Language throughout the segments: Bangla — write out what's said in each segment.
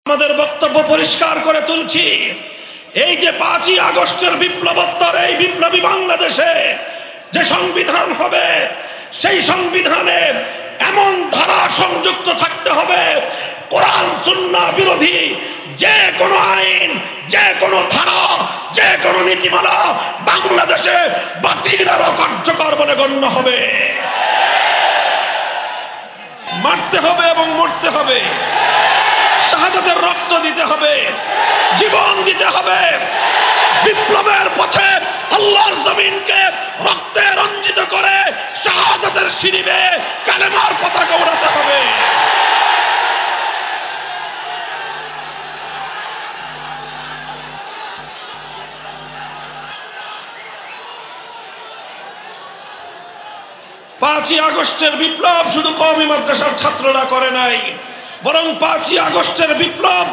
আমাদের বক্তব্য পরিষ্কার করে তুলছি। এই যে 5ই আগস্টের বিপ্লবোত্তর এই বিপ্লবী বাংলাদেশে যে সংবিধান হবে, সেই সংবিধানে এমন ধারা সংযুক্ত থাকতে হবে কোরআন সুন্নাহ বিরোধী যে কোনো আইন, যে কোনো ধারা, যে কোনো নীতিমালা বাংলাদেশে বাতিল আর অকার্যকর বলে গণ্য হবে। মারতে হবে এবং মরতে হবে, শাহাদাতের রক্ত দিতে হবে, জীবন দিতে হবে। বিপ্লবের পথে আল্লাহর জমিনকে রক্তে রঞ্জিত করে শাহাদাতের সিঁড়ি বেয়ে কালেমার পতাকা ওড়াতে হবে। পাঁচই আগস্টের বিপ্লব শুধু কওমি মাদ্রাসার ছাত্ররা করে নাই, বরং 5ই আগস্টের বিপ্লব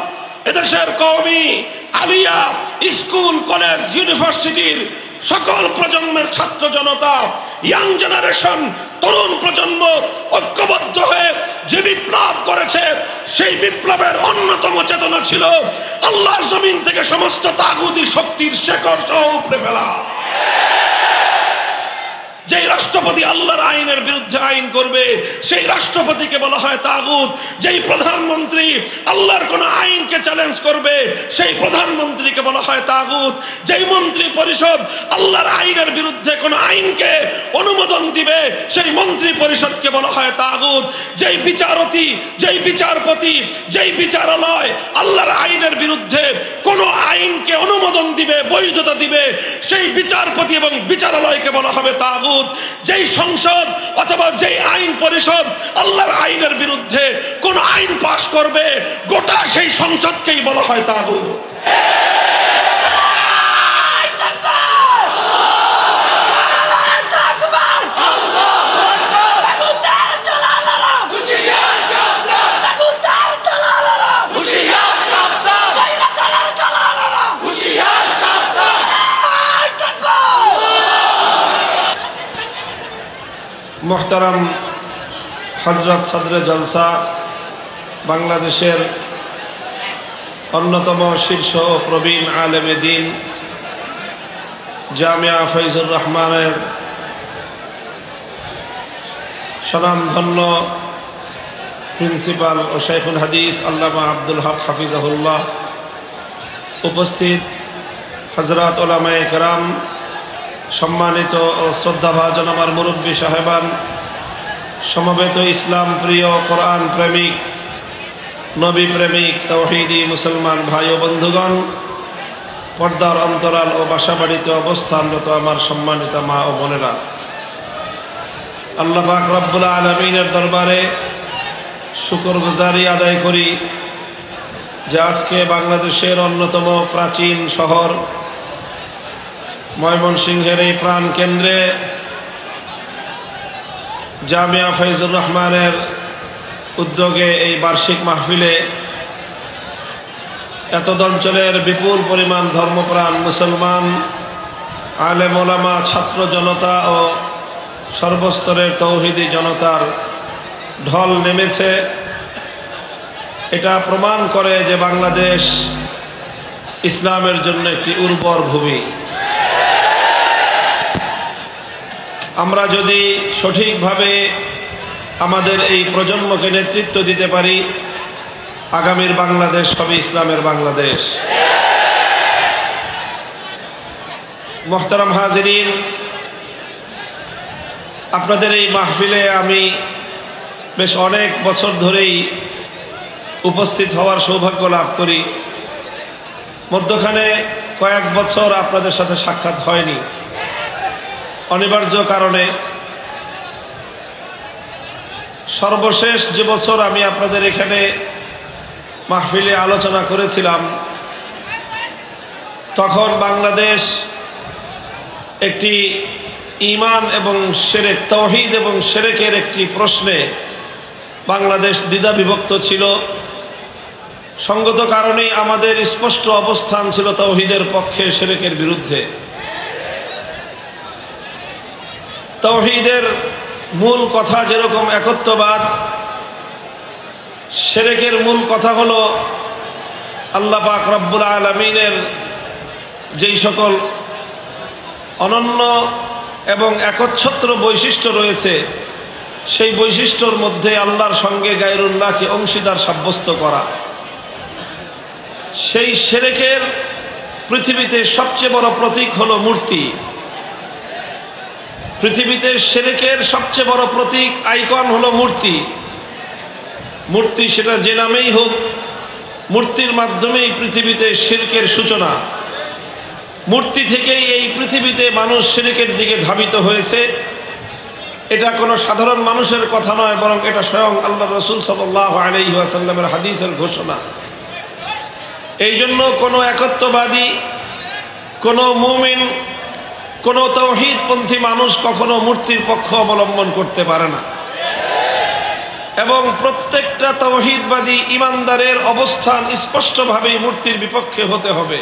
এদেশের কওমি, আলিয়া, স্কুল, কলেজ, ইউনিভার্সিটির সকল প্রজন্মের ছাত্র জনতা, ইয়াং জেনারেশন, তরুণ প্রজন্ম ঐক্যবদ্ধ হয়ে যে বিপ্লব করেছে, সেই বিপ্লবের অন্যতম চেতনা ছিল আল্লাহর জমিন থেকে সমস্ত তাগুতি শক্তির শেকড় সহ উপড়ে ফেলা। যেই রাষ্ট্রপতি আল্লাহর আইনের বিরুদ্ধে আইন করবে সেই রাষ্ট্রপতিকে বলা হয় তাগুত। যেই প্রধানমন্ত্রী আল্লাহর কোন আইনকে চ্যালেঞ্জ করবে সেই প্রধানমন্ত্রীকে বলা হয় তাগুত। যেই মন্ত্রী পরিষদ আল্লাহর আইনের বিরুদ্ধে কোন আইনকে অনুমোদন দিবে সেই মন্ত্রী পরিষদকে বলা হয় তাগুত। যেই বিচারপতি, যেই বিচারপতি, যেই বিচারালয় আল্লাহর আইনের বিরুদ্ধে কোন আইনকে অনুমোদন দিবে, বৈধতা দিবে, সেই বিচারপতি এবং বিচারালয়কে বলা হবে তাগুত। যেই সংসদ অথবা যেই আইন পরিষদ আল্লাহর আইনের বিরুদ্ধে কোন আইন পাশ করবে গোটা সেই সংসদকেই বলা হয় তাগুত। মোহতারাম হযরত সদরে জলসা, বাংলাদেশের অন্যতম শীর্ষ প্রবীণ আলেমে দ্বীন, জামিয়া ফয়জুর রহমানের স্বনামধন্য প্রিন্সিপাল ও শাইখুল হাদিস আল্লামা আব্দুল হক হাফিজাহুল্লাহ, উপস্থিত হযরত উলামায়ে কেরাম, সম্মানিত ও শ্রদ্ধাভাজন আমার মুরব্বী সাহেবান, সমবেত ইসলাম প্রিয়, কোরআন প্রেমিক, নবী প্রেমিক, তাওহীদি মুসলমান ভাই ও বন্ধুগণ, পর্দার অন্তরাল ও বাসাবাড়িতে অবস্থানরত আমার সম্মানিত মা ও বোনেরা, আল্লাহ পাক রব্বুল আলামিনের দরবারে শুকরগুজারি আদায় করি যে আজকে বাংলাদেশের অন্যতম প্রাচীন শহর ময়মনসিংহের এই প্রাণ কেন্দ্রে জামিয়া ফয়জুর রহমানের উদ্যোগে এই বার্ষিক মাহফিলে এতদ অঞ্চলের বিপুল পরিমাণ ধর্মপ্রাণ মুসলমান, আলেম ওলামা, ছাত্র জনতা ও সর্বস্তরের তৌহিদি জনতার ঢল নেমেছে। এটা প্রমাণ করে যে বাংলাদেশ ইসলামের জন্য একটি উর্বর ভূমি। আমরা যদি সঠিকভাবে আমাদের এই প্রজন্মকে নেতৃত্ব দিতে পারি, আগামীর বাংলাদেশ হবে ইসলামের বাংলাদেশ। মোহতারাম হাজিরিন, আপনাদের এই মাহফিলে আমি বেশ অনেক বছর ধরেই উপস্থিত হওয়ার সৌভাগ্য লাভ করি। মধ্যখানে কয়েক বছর আপনাদের সাথে সাক্ষাৎ হয়নি অনিবার্য কারণে। সর্বশেষ যে বছর আমি আপনাদের এখানে মাহফিলে আলোচনা করেছিলাম, তখন বাংলাদেশ একটি ঈমান এবং শিরক, তাওহীদ এবং শিরকের একটি প্রশ্নে বাংলাদেশ দ্বিধা বিভক্ত ছিল। সঙ্গত কারণেই আমাদের স্পষ্ট অবস্থান ছিল তাওহীদের পক্ষে, শিরকের বিরুদ্ধে। তাওহীদের মূল কথা যেরকম একত্ববাদ, শিরকের মূল কথা হলো আল্লাহ পাক রব্বুল আলামিনের যেই সকল অনন্য এবং একচ্ছত্র বৈশিষ্ট্য রয়েছে, সেই বৈশিষ্ট্যর মধ্যে আল্লাহর সঙ্গে গায়রুল্লাহকে অংশীদার সাব্যস্ত করা, সেই শিরকের পৃথিবীতে সবচেয়ে বড় প্রতীক হলো মূর্তি। পৃথিবীতে শিরকের সবচেয়ে বড় প্রতীক আইকন হলো মূর্তি। মূর্তি সেটা যে নামেই হোক, মূর্তির মাধ্যমেই পৃথিবীতে শিরকের সূচনা। মূর্তি থেকেই এই পৃথিবীতে মানুষ শিরকের দিকে ধাবিত হয়েছে। এটা কোনো সাধারণ মানুষের কথা নয়, বরং এটা স্বয়ং আল্লাহ রসুল সাল্লাল্লাহু আলাইহি ওয়াসাল্লামের হাদিসের ঘোষণা। এই জন্য কোনো একত্ববাদী, কোনো মুমিন, কোনো তাওহীদপন্থী মানুষ কখনো মূর্তির পক্ষ অবলম্বন করতে পারে না। এবং প্রত্যেকটা তাওহীদবাদী ইমানদারের অবস্থান স্পষ্টভাবেই মূর্তির বিপক্ষে হতে হবে।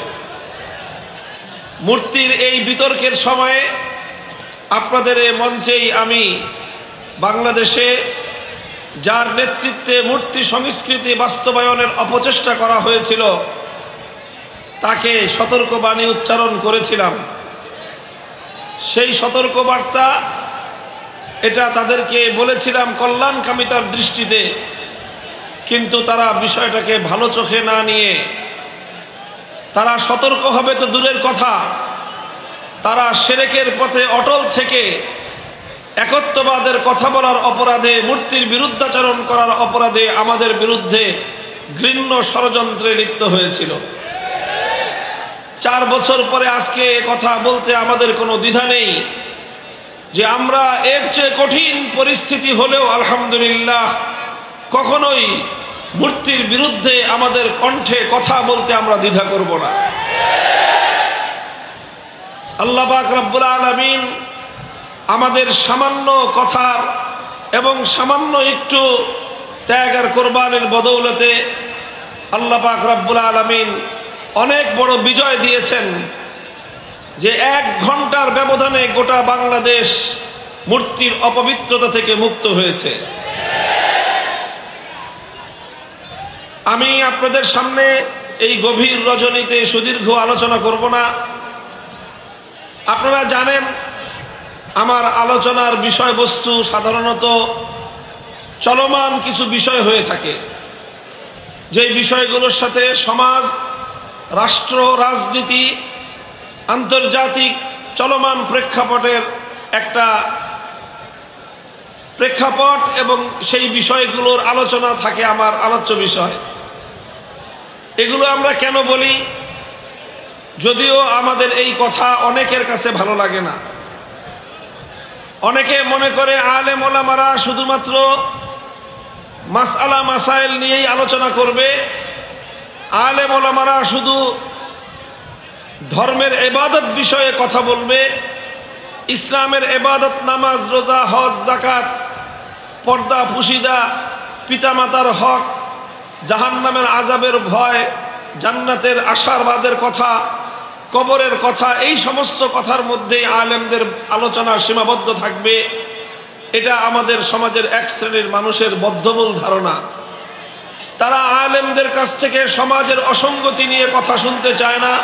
মূর্তির এই বিতর্কের সময়ে আপনাদের এই মঞ্চেই আমি বাংলাদেশে যার নেতৃত্বে মূর্তি সংস্কৃতি বাস্তবায়নের অপচেষ্টা করা হয়েছিল, তাকে সতর্কবাণী উচ্চারণ করেছিলাম। সেই সতর্কবার্তা এটা তাদেরকে বলেছিলাম কল্যাণকামিতার দৃষ্টিতে, কিন্তু তারা বিষয়টাকে ভালো চোখে না নিয়ে তারা সতর্ক হবে তো দূরের কথা, তারা শিরকের পথে অটল থেকে একত্ববাদের কথা বলার অপরাধে, মূর্তির বিরুদ্ধাচরণ করার অপরাধে আমাদের বিরুদ্ধে ঘৃণ্য ষড়যন্ত্রে লিপ্ত হয়েছিল। 4 বছর পরে আজকে কথা বলতে আমাদের কোনো দ্বিধা নেই যে আমরা এর চেয়ে কঠিন পরিস্থিতি হলেও আলহামদুলিল্লাহ কখনোই মূর্তির বিরুদ্ধে আমাদের কণ্ঠে কথা বলতে আমরা দ্বিধা করব না। আল্লাহ পাক রব্বুল আলামিন আমাদের সামান্য কথার এবং সামান্য একটু ত্যাগ আর কোরবানির বদৌলতে আল্লাহ পাক রব্বুল আলামিন অনেক বড় বিজয় দিয়েছেন, যে 1 ঘন্টার ব্যবধানে গোটা বাংলাদেশ মূর্তির অপবিত্রতা থেকে মুক্ত হয়েছে। আমি আপনাদের সামনে এই গভীর রজনীতে সুদীর্ঘ আলোচনা করব না। আপনারা জানেন আমার আলোচনার বিষয়বস্তু সাধারণত চলমান কিছু বিষয় হয়ে থাকে, যেই বিষয়গুলোর সাথে সমাজ, রাষ্ট্র, রাজনীতি, আন্তর্জাতিক চলমান প্রেক্ষাপটের একটা প্রেক্ষাপট এবং সেই বিষয়গুলোর আলোচনা থাকে আমার আলোচ্য বিষয়। এগুলো আমরা কেন বলি? যদিও আমাদের এই কথা অনেকের কাছে ভালো লাগে না। অনেকে মনে করে আলেম ওলামারা শুধুমাত্র মাসআলা মাসাইল নিয়েই আলোচনা করবে, আলেম ওলামারা শুধু ধর্মের ইবাদত বিষয়ে কথা বলবে, ইসলামের ইবাদত, নামাজ, রোজা, হজ, যাকাত, পর্দা, পুশিদা, পিতামাতার হক, জাহান্নামের আযাবের ভয়, জান্নাতের আশাবাদের কথা, কবরের কথা, এই সমস্ত কথার মধ্যেই আলেমদের আলোচনা সীমাবদ্ধ থাকবে। এটা আমাদের সমাজের এক শ্রেণীর মানুষের বদ্ধমূল ধারণা। তারা আলেমদের কাছ থেকে সমাজের অসঙ্গতি নিয়ে কথা শুনতে চায় না।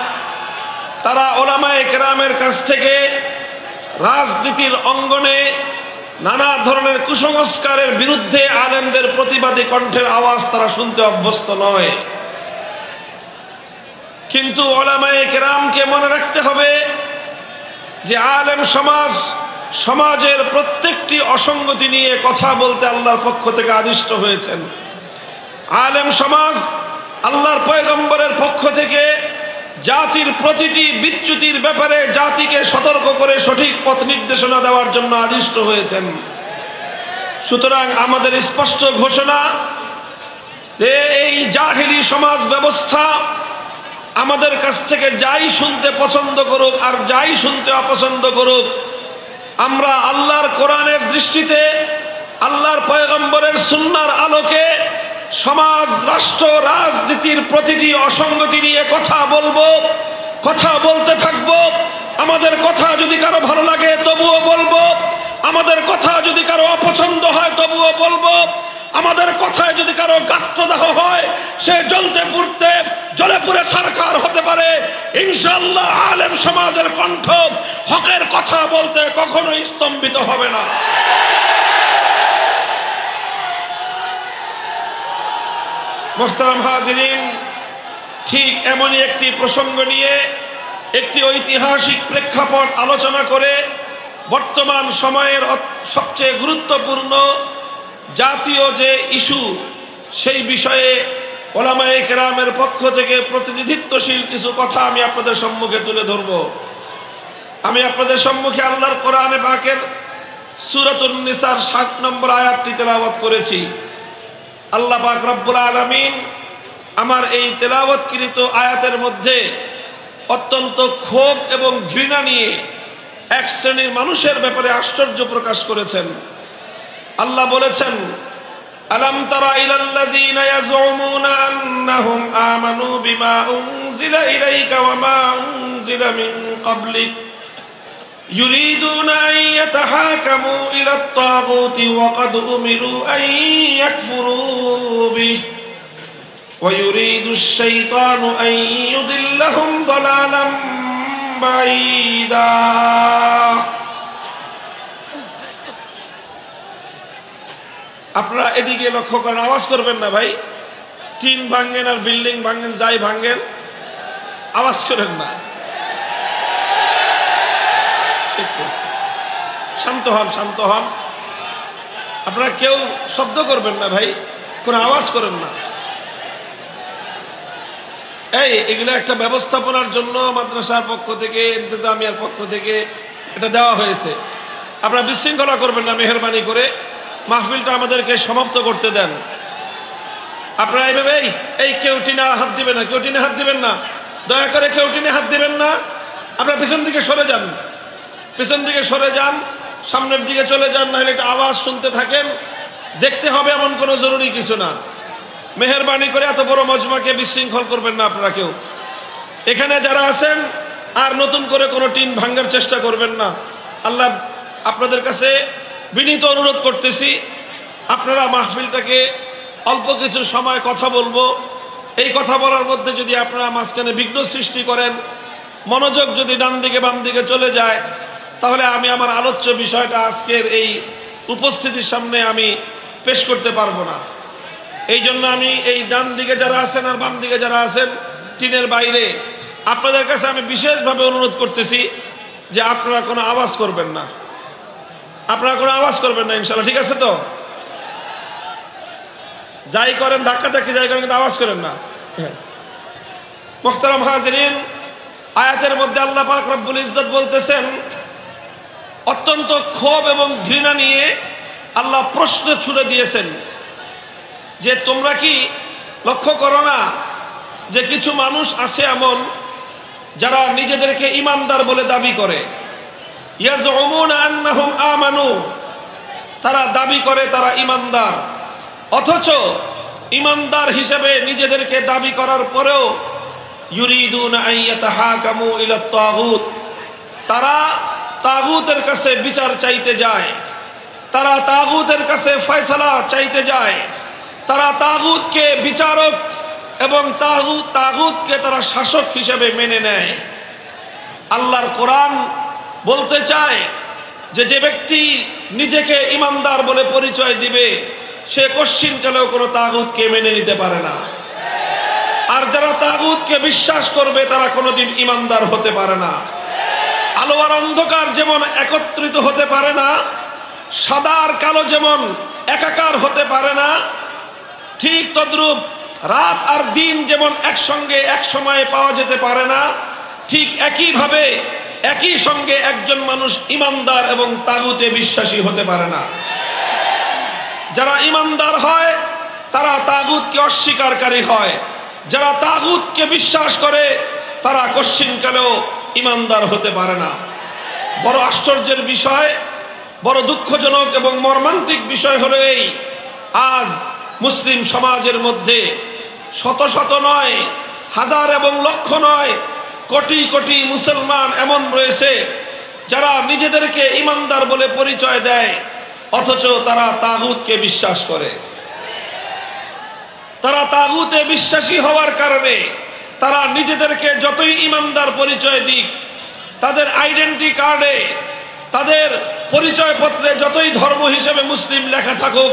তারা ওলামায়ে কেরামের কাছ থেকে রাজনীতির অঙ্গনে নানা ধরনের কুসংস্কারের বিরুদ্ধে আলেমদের প্রতিবাদী কণ্ঠের আওয়াজ তারা শুনতে অভ্যস্ত নয়। কিন্তু ওলামায়ে কেরামকে মনে রাখতে হবে যে আলেম সমাজ, সমাজের প্রত্যেকটি অসঙ্গতি নিয়ে কথা বলতে আল্লাহর পক্ষ থেকে আদিষ্ট হয়েছেন। আলেম সমাজ আল্লাহর পয়গম্বরের পক্ষ থেকে জাতির প্রতিটি বিচ্যুতির ব্যাপারে জাতিকে সতর্ক করে সঠিক পথ নির্দেশনা দেওয়ার জন্য আদিষ্ট হয়েছেন। সুতরাং আমাদের স্পষ্ট ঘোষণা যে এই জাহেলি সমাজ ব্যবস্থা আমাদের কাছ থেকে যাই শুনতে পছন্দ করুক আর যাই শুনতে অপছন্দ করুক, আমরা আল্লাহর কোরআনের দৃষ্টিতে, আল্লাহর পয়গম্বরের সুন্নাহর আলোকে সমাজ, রাষ্ট্র, রাজনীতির প্রতিটি অসঙ্গতি নিয়ে কথা বলবো, কথা বলতে থাকবো। আমাদের কথা যদি কারো ভালো লাগে তবুও বলবো, আমাদের কথা যদি কারো অপছন্দ হয় তবুও বলবো, আমাদের কথায় যদি কারো গাত্রদাহ হয়, সে জ্বলতে পুড়তে জ্বলে ইনশাআল্লাহ আলেম সমাজের কণ্ঠ হকের কথা বলতে কখনো স্তম্ভিত হবে না। মুহতারাম হাজিরিন, ঠিক এমনই একটি প্রসঙ্গ নিয়ে একটি ঐতিহাসিক প্রেক্ষাপট আলোচনা করে বর্তমান সময়ের সবচেয়ে গুরুত্বপূর্ণ জাতীয় যে ইস্যু, সেই বিষয়ে ওলামায়ে কেরামের পক্ষ থেকে প্রতিনিধিত্বশীল কিছু কথা আমি আপনাদের সম্মুখে তুলে ধরব। আমি আপনাদের সম্মুখে আল্লাহর কোরআনে পাকের সূরাতুন নিসার 60 নম্বর আয়াতটি তেলাওয়াত করেছি। আল্লাহ পাক রব্বুল আলামিন আমার এই তেলাওয়াতকৃত আয়াতের মধ্যে অত্যন্ত ক্ষোভ এবং ঘৃণা নিয়ে এক শ্রেণীর মানুষের ব্যাপারে আশ্চর্য প্রকাশ করেছেন। আল্লাহ বলেছেন, আলাম তারা ইলাল্লাযীনা ইয়াজউমুনা আন্নাহুম আমানু বিমা উনজিলা ইলাইকা ওয়া মা উনজিলা মিন ক্বাবলিক ইউরিদুনা আন ইয়াতাহাকামু ইলাত তাগুতি ওয়া ক্বাদ উমিরু আন ইয়াকফুরু বিহি ওয়া ইউরিদুশ শাইতানু আন ইউদিল্লাহুম দালালাম বাঈদা। আপনারা এদিকে লক্ষ্য করেন, আওয়াজ করবেন না ভাই। টিন ভাঙেন আর বিল্ডিং ভাঙেন, যাই ভাঙেন, আওয়াজ করেন না। শান্ত হন, শান্ত হন। আপনারা কেউ শব্দ করবেন না ভাই, কোনো আওয়াজ করেন না। এগুলো একটা ব্যবস্থাপনার জন্য মাদ্রাসার পক্ষ থেকে, ইন্তেজামিয়ার পক্ষ থেকে এটা দেওয়া হয়েছে। আপনারা বিশৃঙ্খলা করবেন না, মেহেরবানি করে মাহফিলটা আমাদেরকে সমাপ্ত করতে দেন। আপনারা এইভাবে কেউ টিনে হাত দিবেন না, কেউ টিনে হাত দিবেন না, দয়া করে কেউ টিনে হাত দিবেন না। আপনারা পিছন দিকে সরে যান, পিছন দিকে সরে যান, সামনের দিকে চলে যান, নাহলে একটা আওয়াজ শুনতে থাকেন। দেখতে হবে এমন কোনো জরুরি কিছু না। মেহেরবানি করে এত বড় মজমাকে বিশৃঙ্খল করবেন না আপনারা কেউ। এখানে যারা আছেন আর নতুন করে কোনো টিন ভাঙার চেষ্টা করবেন না। আল্লাহ আপনাদের কাছে বিনীত অনুরোধ করতেছি, আপনারা মাহফিলটাকে অল্প কিছু সময় কথা বলবো, এই কথা বলার মধ্যে যদি আপনারা মাঝখানে বিঘ্ন সৃষ্টি করেন, মনোযোগ যদি ডান দিকে বাম দিকে চলে যায়, তাহলে আমি আমার আলোচ্য বিষয়টা আজকের এই উপস্থিতির সামনে আমি পেশ করতে পারবো না। এই জন্য আমি এই ডান দিকে যারা আছেন আর বাম দিকে যারা আছেন টিনের বাইরে, আপনাদের কাছে আমি বিশেষভাবে অনুরোধ করতেছি যে আপনারা কোনো আওয়াজ করবেন না, আপনারা কোনো আওয়াজ করবেন না, ইনশাআল্লাহ। ঠিক আছে তো? যাই করেন, ধাক্কাধাক্কি যাই করেন, কিন্তু আওয়াজ করেন না। মুহতারাম হাজিরিন, আয়াতের মধ্যে আল্লাহ পাক রব্বুল ইজ্জত বলতেছেন, অত্যন্ত ক্ষোভ এবং ঘৃণা নিয়ে আল্লাহ প্রশ্ন ছুড়ে দিয়েছেন যে তোমরা কি লক্ষ্য করো না যে কিছু মানুষ আছে এমন যারা নিজেদেরকে ইমানদার বলে দাবি করে। ইয়াজউমুনা আন্নাহুম আমানু, তারা দাবি করে তারা ইমানদার, অথচ ইমানদার হিসেবে নিজেদেরকে দাবি করার পরেও ইউরিদুনা আন ইয়াতাহাকামু ইলাত তাগুত, তারা তাগুতের কাছে বিচার চাইতে যায়, তারা তাগুতের কাছে ফয়সালা চাইতে যায়, তারা তাগুতকে বিচারক এবং তাগুতকে তারা শাসক হিসেবে মেনে নেয়। আল্লাহর কোরআন বলতে চায় যে ব্যক্তি নিজেকে ইমানদার বলে পরিচয় দিবে, সে কশ্চিনকালেও কোনো তাগুতকে মেনে নিতে পারে না। আর যারা তাগুতকে বিশ্বাস করবে তারা কোনোদিন ইমানদার হতে পারে না। আলো আর অন্ধকার যেমন একত্রিত হতে পারে না, সাদা আর কালো যেমন একাকার হতে পারে না, ঠিক তদ্রূপ রাত আর দিন যেমন একসঙ্গে এক সময়ে পাওয়া যেতে পারে না, ঠিক একইভাবে একই সঙ্গে একজন মানুষ ইমানদার এবং তাগুতে বিশ্বাসী হতে পারে না। যারা ইমানদার হয় তারা তাগুতকে অস্বীকারী হয়, যারা তাগুতকে বিশ্বাস করে তারা কশ্চিনকালেও ইমানদার হতে পারে না। বড় আশ্চর্যের বিষয়, বড় দুঃখজনক এবং মর্মান্তিক বিষয় হলো এই, আজ মুসলিম সমাজের মধ্যে শত শত নয়, হাজার এবং লক্ষ নয়, কোটি কোটি মুসলমান এমন রয়েছে যারা নিজেদেরকে ইমানদার বলে পরিচয় দেয়, অথচ তারা তাগুতকে বিশ্বাস করে। তারা তাগুতে বিশ্বাসী হওয়ার কারণে তারা নিজেদেরকে যতই ইমানদার পরিচয় দিক, তাদের আইডেন্টি কার্ডে, তাদের পরিচয়পত্রে যতই ধর্ম হিসেবে মুসলিম লেখা থাকুক,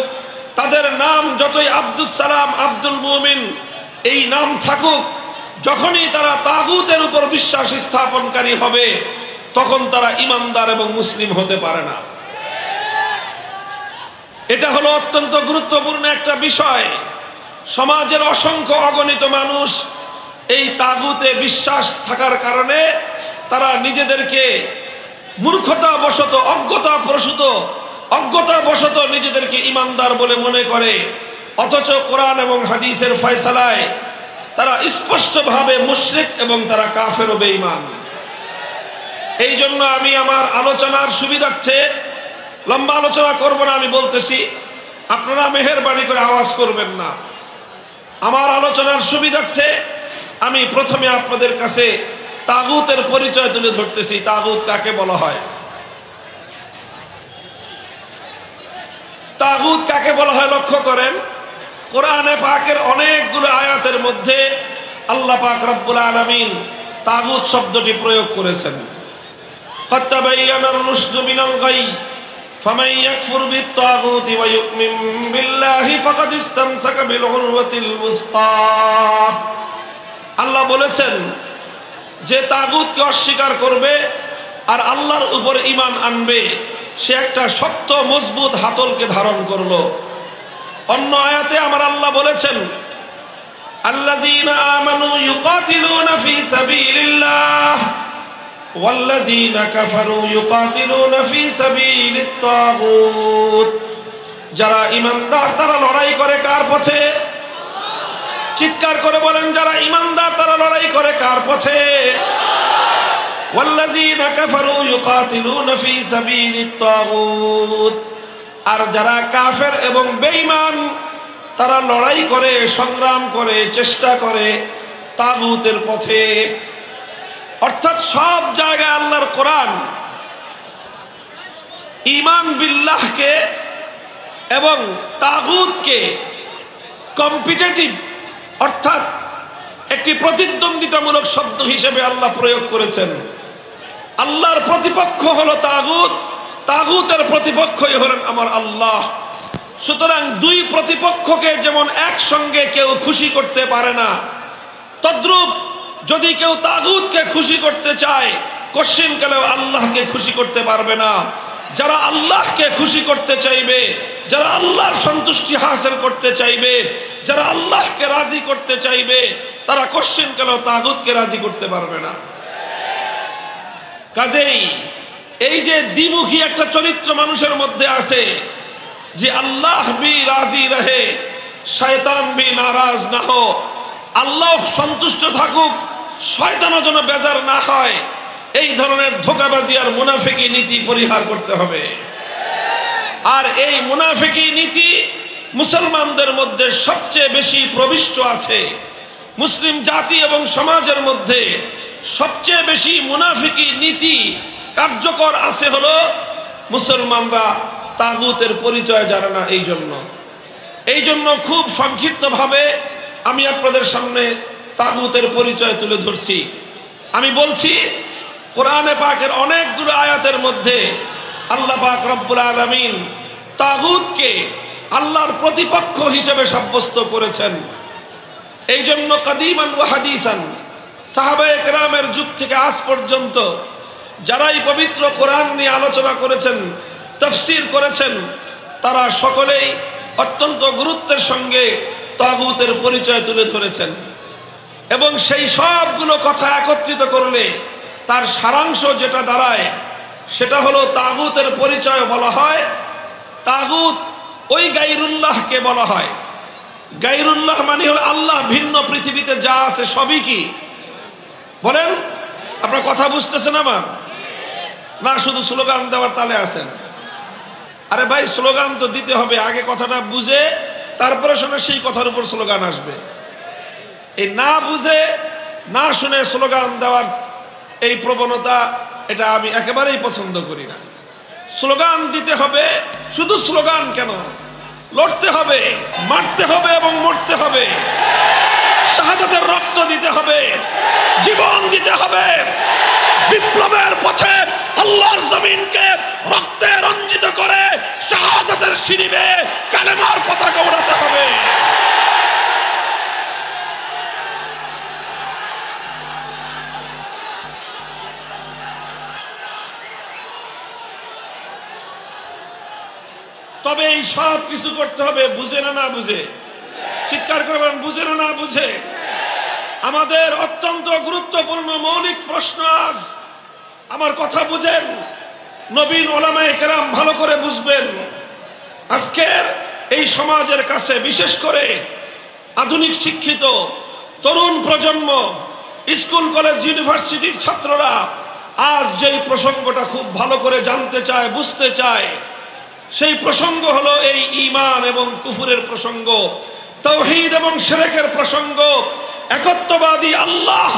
তাদের নাম যতই আব্দুস সালাম, আব্দুল মুমিন এই নাম থাকুক, যখনই তারা তাগুতের উপর বিশ্বাস স্থাপনকারী হবে তখন তারা ইমানদার এবং মুসলিম হতে পারে না। এটা হলো অত্যন্ত গুরুত্বপূর্ণ একটা বিষয়। সমাজের অসংখ্য অগণিত মানুষ এই তাগুতে বিশ্বাস থাকার কারণে তারা নিজেদেরকে মূর্খতাবশত, অজ্ঞতাবশত নিজেদেরকে ইমানদার বলে মনে করে, অথচ কোরআন এবং হাদিসের ফয়সালায় তারা স্পষ্টভাবে মুশরিক এবং তারা কাফের ও বেঈমান। এই জন্য আমি আমার আলোচনার সুবিধার্থে লম্বা আলোচনা করব না, আমি বলতেছি আপনারা মেহেরবানি করে আওয়াজ করবেন না। আমার আলোচনার সুবিধার্থে আমি প্রথমে আপনাদের কাছে তাগুতের পরিচয় তুলে ধরতেছি। তাগুত কাকে বলা হয়? তাগুত কাকে বলা হয় লক্ষ্য করেন, কোরআনে পাকের অনেকগুলো আয়াতের মধ্যে আল্লাহ পাক রব্বুল আলামিন তাগুত শব্দটি প্রয়োগ করেছেন। قد تبين الرشد من الغي فمن يكفر بالطاغوت ويؤمن بالله فقد استمسك بالعروة الوثقى। আল্লাহ বলেছেন যে তাগুতকে অস্বীকার করবে আর আল্লাহর উপর ঈমান আনবে সে একটা শক্ত মজবুত হাতলকে ধারণ করলো। অন্য আয়াতে আমার আল্লাহ বলেছেন আল্লাযীনা আমানু ইউকাতিলুনা ফি সাবিলিল্লাহ ওয়াল্লাযীনা কাফারু ইউকাতিলুনা ফি সাবিলিত তাগুত। যারা ঈমানদার তারা লড়াই করে কার পথে? চিৎকার করে বলেন, যারা ঈমানদার তারা লড়াই করে কার পথে? ওয়াল্লাযীনা কাফারু ইউকাতিলুনা ফি সাবিলিত তাগুত। আর যারা কাফের এবং বেঈমান তারা লড়াই করে, সংগ্রাম করে, চেষ্টা করে তাগুতের পথে। অর্থাৎ সব জায়গায় আল্লাহর কোরআন ঈমান বিল্লাহকে এবং তাগুতকে কম্পিটিটিভ অর্থাৎ একটি প্রতিদ্বন্দ্বিতামূলক শব্দ হিসেবে আল্লাহ প্রয়োগ করেছেন। আল্লাহর প্রতিপক্ষ হলো তাগুত, তাগুতের প্রতিপক্ষই হলেন আমার আল্লাহ। সুতরাং দুই প্রতিপক্ষকে যেমন একসঙ্গে কেউ খুশি করতে পারে না, তদ্রূপ যদি কেউ তাগুতকে খুশি করতে চায় কশ্চিনকালেও আল্লাহকে খুশি করতে পারবে না। যারা আল্লাহকে খুশি করতে চাইবে, যারা আল্লাহর সন্তুষ্টি হাসিল করতে চাইবে, যারা আল্লাহকে রাজি করতে চাইবে তারা কশ্চিনকালেও তাগুতকে রাজি করতে পারবে না। কাজেই এই যে দ্বিমুখী একটা চরিত্র মানুষের মধ্যে আছে যে আল্লাহ ভি রাজি রহে শয়তান ভি নারাজ না হো, আল্লাহ সন্তুষ্ট থাকুক শয়তানও যেন বেজার না হয়, এই ধরনের ধোঁকাবাজি আর মুনাফিকি নীতি পরিহার করতে হবে। আর এই মুনাফিকি নীতি মুসলমানদের মধ্যে সবচেয়ে বেশি প্রবিষ্ট আছে। মুসলিম জাতি এবং সমাজের মধ্যে সবচেয়ে বেশি মুনাফিকি নীতি কার্যকর আছে হলো মুসলমানরা তাগুতের পরিচয় জানে না। এই জন্য খুব সংক্ষিপ্তভাবে আমি আপনাদের সামনে তাগুতের পরিচয় তুলে ধরছি। আমি বলছি কোরআনে পাকের অনেকগুলো আয়াতের মধ্যে আল্লাহ পাক রব্বুল আলামিন তাগুতকে আল্লাহর প্রতিপক্ষ হিসেবে সাব্যস্ত করেছেন। এই জন্য কাদিমান ওয়া হাদিসান সাহাবায়ে কেরামের যুগ থেকে আজ পর্যন্ত যারাই পবিত্র কোরআন নিয়ে আলোচনা করেছেন, তাফসীর করেছেন, তারা সকলেই অত্যন্ত গুরুত্বের সঙ্গে তাগুতের পরিচয় তুলে ধরেছেন। এবং সেই সবগুলো কথা একত্রিত করলে তার সারাংশ যেটা দাঁড়ায় সেটা হলো তাগুতের পরিচয় বলা হয় তাগুত ওই গায়রুল্লাহকে বলা হয়। গায়রুল্লাহ মানে হলো আল্লাহ ভিন্ন পৃথিবীতে যা আছে সবই কি বলেন? আপনারা কথা বুঝতেছেন আমার? না শুধু স্লোগান দেওয়ার তালে আছেন? আরে ভাই স্লোগান তো দিতে হবে, আগে কথাটা বুঝে তারপরে শুনে সেই কথার উপর স্লোগান আসবে। এই না বুঝে না শুনে স্লোগান দেওয়ার এই প্রবণতা এটা আমি একেবারেই পছন্দ করি না। স্লোগান দিতে হবে, শুধু স্লোগান কেন, লড়তে হবে, মারতে হবে এবং মরতে হবে। শাহাদাতের রক্ত দিতে হবে, জীবন দিতে হবে। বিপ্লবের পথে আল্লাহর জমিনকে রক্তে রঞ্জিত করে শাহাদাতের সিঁড়ি বেয়ে কালেমার পতাকা ওড়াতে হবে। তবে এই সব কিছু করতে হবে বুঝে না না বুঝে? চিৎকার করে বলেন, বুঝে না না বুঝে? আমাদের অত্যন্ত গুরুত্বপূর্ণ মৌলিক প্রশ্ন আজ, আমার কথা বুঝেন, নবীন ওলামায়ে কেরাম ভালো করে বুঝবেন। আজকের এই সমাজের কাছে বিশেষ করে আধুনিক শিক্ষিত তরুণ প্রজন্ম, স্কুল কলেজ ইউনিভার্সিটির ছাত্ররা আজ যেই প্রসঙ্গটা খুব ভালো করে জানতে চায়, বুঝতে চায়, সেই প্রসঙ্গ হলো এই ঈমান এবং কুফরের প্রসঙ্গ, তাওহীদ এবং শিরকের প্রসঙ্গ, একত্ববাদী আল্লাহ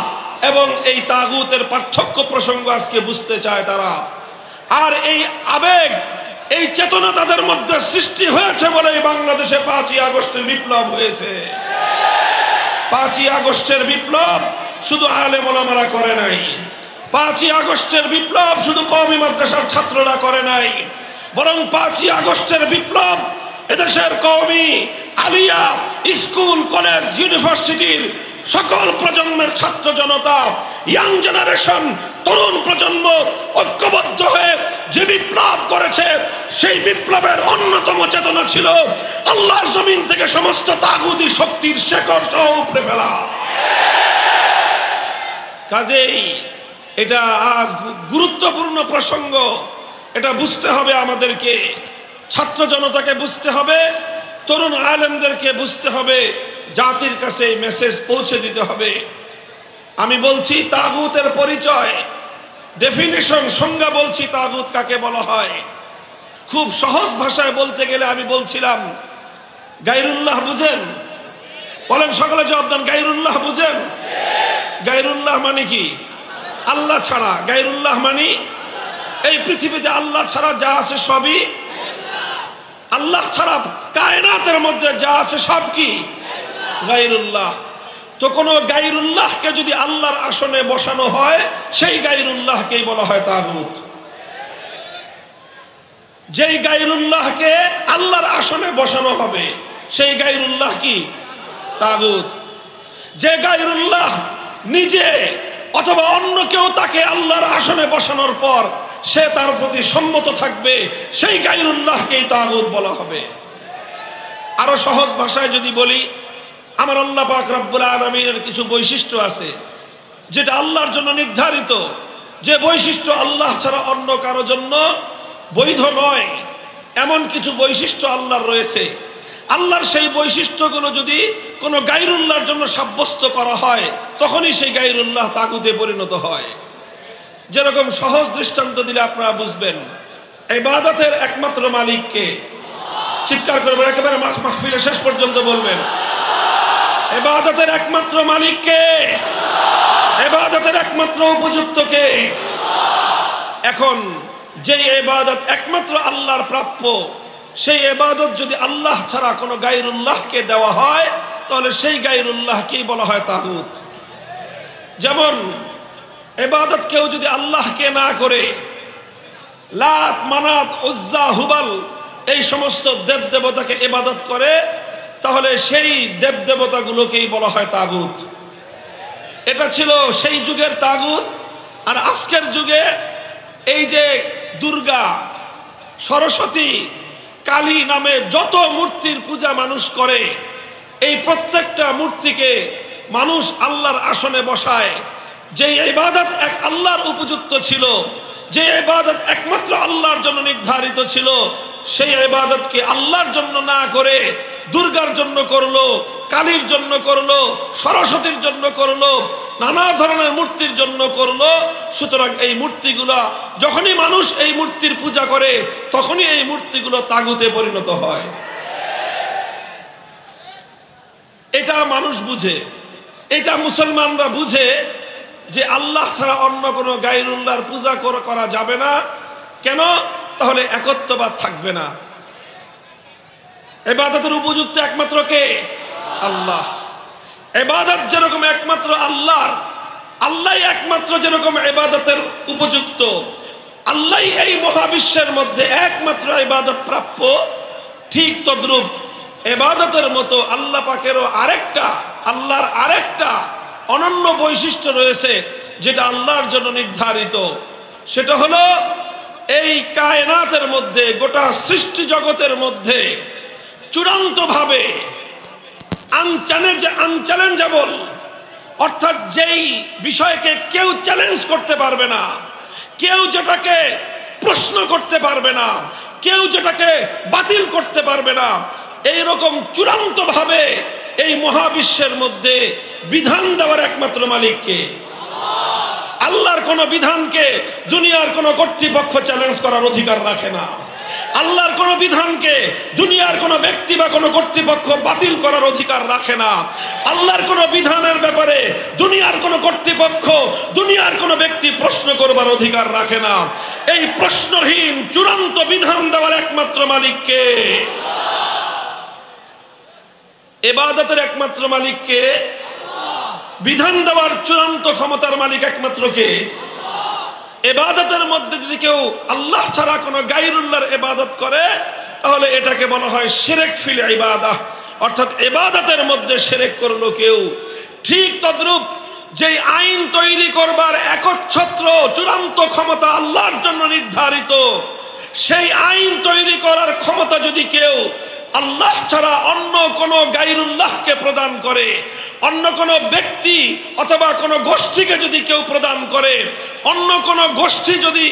এবং এই তাগুতের পার্থক্য প্রসঙ্গ আজকে বুঝতে চায় তারা। আর এই আবেগ, এই চেতনা তাদের মধ্যে সৃষ্টি হয়েছে বলেই বাংলাদেশে 5ই আগস্টের বিপ্লব হয়েছে। 5ই আগস্টের বিপ্লব শুধু আলেম ওলামারা করে নাই, 5ই আগস্টের বিপ্লব শুধু কওমি মাদ্রাসার ছাত্ররা করে নাই, বরং 5ই আগস্টের বিপ্লব এদেশের কওমি, আলিয়া, স্কুল কলেজ ইউনিভার্সিটির সকল প্রজন্মের ছাত্র জনতা, ইয়াং জেনারেশন, তরুণ প্রজন্ম ঐক্যবদ্ধ হয়ে যে বিপ্লব করেছে, সেই বিপ্লবের অন্যতম চেতনা ছিল আল্লাহর জমিন থেকে সমস্ত তাগুতি শক্তির শেকড় সহ উপড়ে ফেলা। কাজেই এটা আজ গুরুত্বপূর্ণ প্রসঙ্গ, এটা বুঝতে হবে আমাদেরকে, ছাত্র জনতাকে বুঝতে হবে, তরুণ আলেমদেরকে বুঝতে হবে, জাতির কাছে এই মেসেজ পৌঁছে দিতে হবে। আমি বলছি তাগুতের পরিচয়, ডেফিনিশন, সংজ্ঞা বলছি তাগুত কাকে বলা হয়। খুব সহজ ভাষায় বলতে গেলে আমি বলছিলাম গায়রুল্লাহ বুঝেন? বলেন, সকালে জবাব দেন, গায়রুল্লাহ বুঝেন? গায়রুল্লাহ মানে কি? আল্লাহ ছাড়া। গায়রুল্লাহ মানে এই পৃথিবীতে আল্লাহ ছাড়া যা আছে সবই আল্লাহ ছাড়া, কায়নাতের মধ্যে যা আছে সব কি গায়রুল্লাহ। তো কোন গায়রুল্লাহকে যদি আল্লাহর আসনে বসানো হয়, সেই গায়রুল্লাহকেই বলা হয় তাগুত। যেই গায়রুল্লাহকে আল্লাহর আসনে বসানো হবে, সেই গায়রুল্লাহ কি? তাগুত। যে গায়রুল্লাহ নিজে অথবা অন্য কেউ তাকে আল্লাহর আসনে বসানোর পর সে তার প্রতি সম্মত থাকবে, সেই গায়রুল্লাহকেই তাগুত বলা হবে। আরো সহজ ভাষায় যদি বলি, আমার আল্লাহ পাক রব্বুল আলামিনের কিছু বৈশিষ্ট্য আছে যেটা আল্লাহর জন্য নির্ধারিত, যে বৈশিষ্ট্য আল্লাহ ছাড়া অন্য কারো জন্য বৈধ নয়, এমন কিছু বৈশিষ্ট্য আল্লাহর রয়েছে। আল্লাহর সেই বৈশিষ্ট্যগুলো যদি কোনো গায়রুল্লাহর জন্য সাব্যস্ত করা হয়, তখনই সেই গায়রুল্লাহ তাগুতে পরিণত হয়। যেরকম সহজ দৃষ্টান্ত দিলে আপনারা বুঝবেন, ইবাদতের একমাত্র মালিককে। চিৎকার করবেন, একেবারে মাহফিলের শেষ পর্যন্ত বলবেন, ইবাদতের একমাত্র মালিককে, ইবাদতের একমাত্র উপযুক্ত কে? এখন যে ইবাদত একমাত্র আল্লাহর প্রাপ্য, সেই ইবাদত যদি আল্লাহ ছাড়া কোনো গায়রুল্লাহকে দেওয়া হয়, তাহলে সেই গায়রুল্লাহকেই বলা হয় তাগুত। যেমন ইবাদত কেউ যদি আল্লাহকে না করে লাত, মানাত, উজ্জা, হুবাল এই সমস্ত দেব দেবতাকে ইবাদত করে, তাহলে সেই দেব দেবতাগুলোকেই বলা হয় তাগুত। এটা ছিল সেই যুগের তাগুত। আর আজকের যুগে এই যে দুর্গা, সরস্বতী, কালী নামে যত মূর্তির পূজা মানুষ করে, এই প্রত্যেকটা মূর্তিকে মানুষ আল্লাহর আসনে বসায়। যে ইবাদত এক আল্লাহর উপযুক্ত ছিল, যে ইবাদত একমাত্র আল্লাহর জন্য নির্ধারিত ছিল, সেই ইবাদতকে আল্লাহর জন্য না করে দুর্গার জন্য করলো, কালীর জন্য করলো, সরস্বতীর জন্য করলো, নানা ধরনের মূর্তির জন্য করলো। সুতরাং এই মূর্তিগুলা, যখনই মানুষ এই মূর্তির পূজা করে, তখনই এই মূর্তিগুলো তাগুতে পরিণত হয়। এটা মানুষ বুঝে, এটা মুসলমানরা বুঝে যে আল্লাহ ছাড়া অন্য কোনো গায়রুল্লাহর পূজা করা যাবে না। কেন? তাহলে একত্ববাদ থাকবে না। ইবাদতের উপযুক্ত একমাত্র কে? আল্লাহ। ইবাদত যেরকম একমাত্র আল্লাহর, আল্লাহ একমাত্র যেরকম ইবাদতের উপযুক্ত, আল্লাহ এই মহাবিশ্বের মধ্যে একমাত্র ইবাদত প্রাপ্য, ঠিক তদ্রূপ ইবাদতের মতো আল্লাহ পাকেরও আল্লাহর আরেকটা অনন্য বৈশিষ্ট্য রয়েছে যেটা আল্লাহর জন্য নির্ধারিত। সেটা হলো এই কায়নাতের মধ্যে, গোটা সৃষ্টি জগতের মধ্যে চূড়ান্তভাবে আনচ্যালেঞ্জেবল, অর্থাৎ যেই বিষয়কে কেউ চ্যালেঞ্জ করতে পারবে না, কেউ যেটাকে প্রশ্ন করতে পারবে না, কেউ যেটাকে বাতিল করতে পারবে না, এইরকম চূড়ান্তভাবে এই মহাবিশ্বের মধ্যে বিধান দেওয়ার একমাত্র মালিককে। আল্লাহর কোন বিধানকে দুনিয়ার কোন কর্তৃপক্ষ চ্যালেঞ্জ করার অধিকার রাখে না। আল্লাহর কোন বিধানকে দুনিয়ার কোন ব্যক্তি বা কোন কর্তৃপক্ষ বাতিল করার অধিকার রাখে না। আল্লাহর কোন বিধানের ব্যাপারে দুনিয়ার কোন কর্তৃপক্ষ, দুনিয়ার কোন ব্যক্তি প্রশ্ন করবার অধিকার রাখে না। এই প্রশ্নহীন চূড়ান্ত বিধান দেওয়ার একমাত্র মালিককে, ইবাদতের একমাত্র মালিককে, বিধান দেওয়ার চূড়ান্ত ক্ষমতার মালিক একমাত্র কে? ইবাদতের মধ্যে যদি কেউ আল্লাহ ছাড়া কোনো গায়রুল্লাহর ইবাদত করে তাহলে এটাকে বলা হয় শিরক ফিল ইবাদাহ, অর্থাৎ ইবাদতের মধ্যে শিরক করলো কেউ। ঠিক তদ্রূপ যেই আইন তৈরি করবার একচ্ছত্র চূড়ান্ত ক্ষমতা আল্লাহর জন্য নির্ধারিত, সেই আইন তৈরি করার ক্ষমতা যদি কেউ আল্লাহ ছাড়া অন্য কোন গায়রুল্লাহকে প্রদান করে, অন্য কোন ব্যক্তি অথবা কোন গোষ্ঠীকে যদি কেউ প্রদান করে, অন্য কোন গোষ্ঠী যদি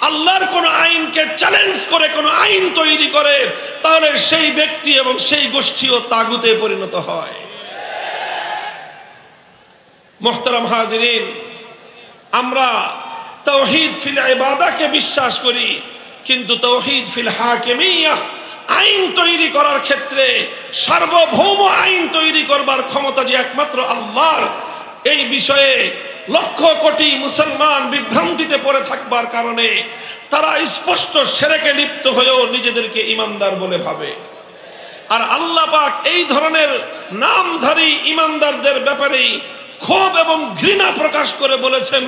আল্লাহর কোন আইনকে চ্যালেঞ্জ করে কোন আইন তৈরি করে, তাহলে সেই ব্যক্তি এবং সেই গোষ্ঠীও তাগুতে পরিণত হয়। মুহতারাম হাজিরিন, আমরা তাওহীদ ফিল ইবাদাকে বিশ্বাস করি, কিন্তু তাওহীদ ফিল হাকিমিয়াহ, আইন তৈরি করার ক্ষেত্রে সার্বভৌম আইন তৈরি করবার ক্ষমতা যে একমাত্র আল্লাহর, এই বিষয়ে লক্ষ কোটি মুসলমান বিভ্রান্তিতে পড়ে থাকবার কারণে তারা স্পষ্ট শিরকে লিপ্ত হয়েও নিজেদেরকে ইমানদার বলে ভাবে। আর আল্লাহ পাক এই ধরনের নামধারী ইমানদারদের ব্যাপারেই ক্ষোভ এবং ঘৃণা প্রকাশ করে বলেছেন,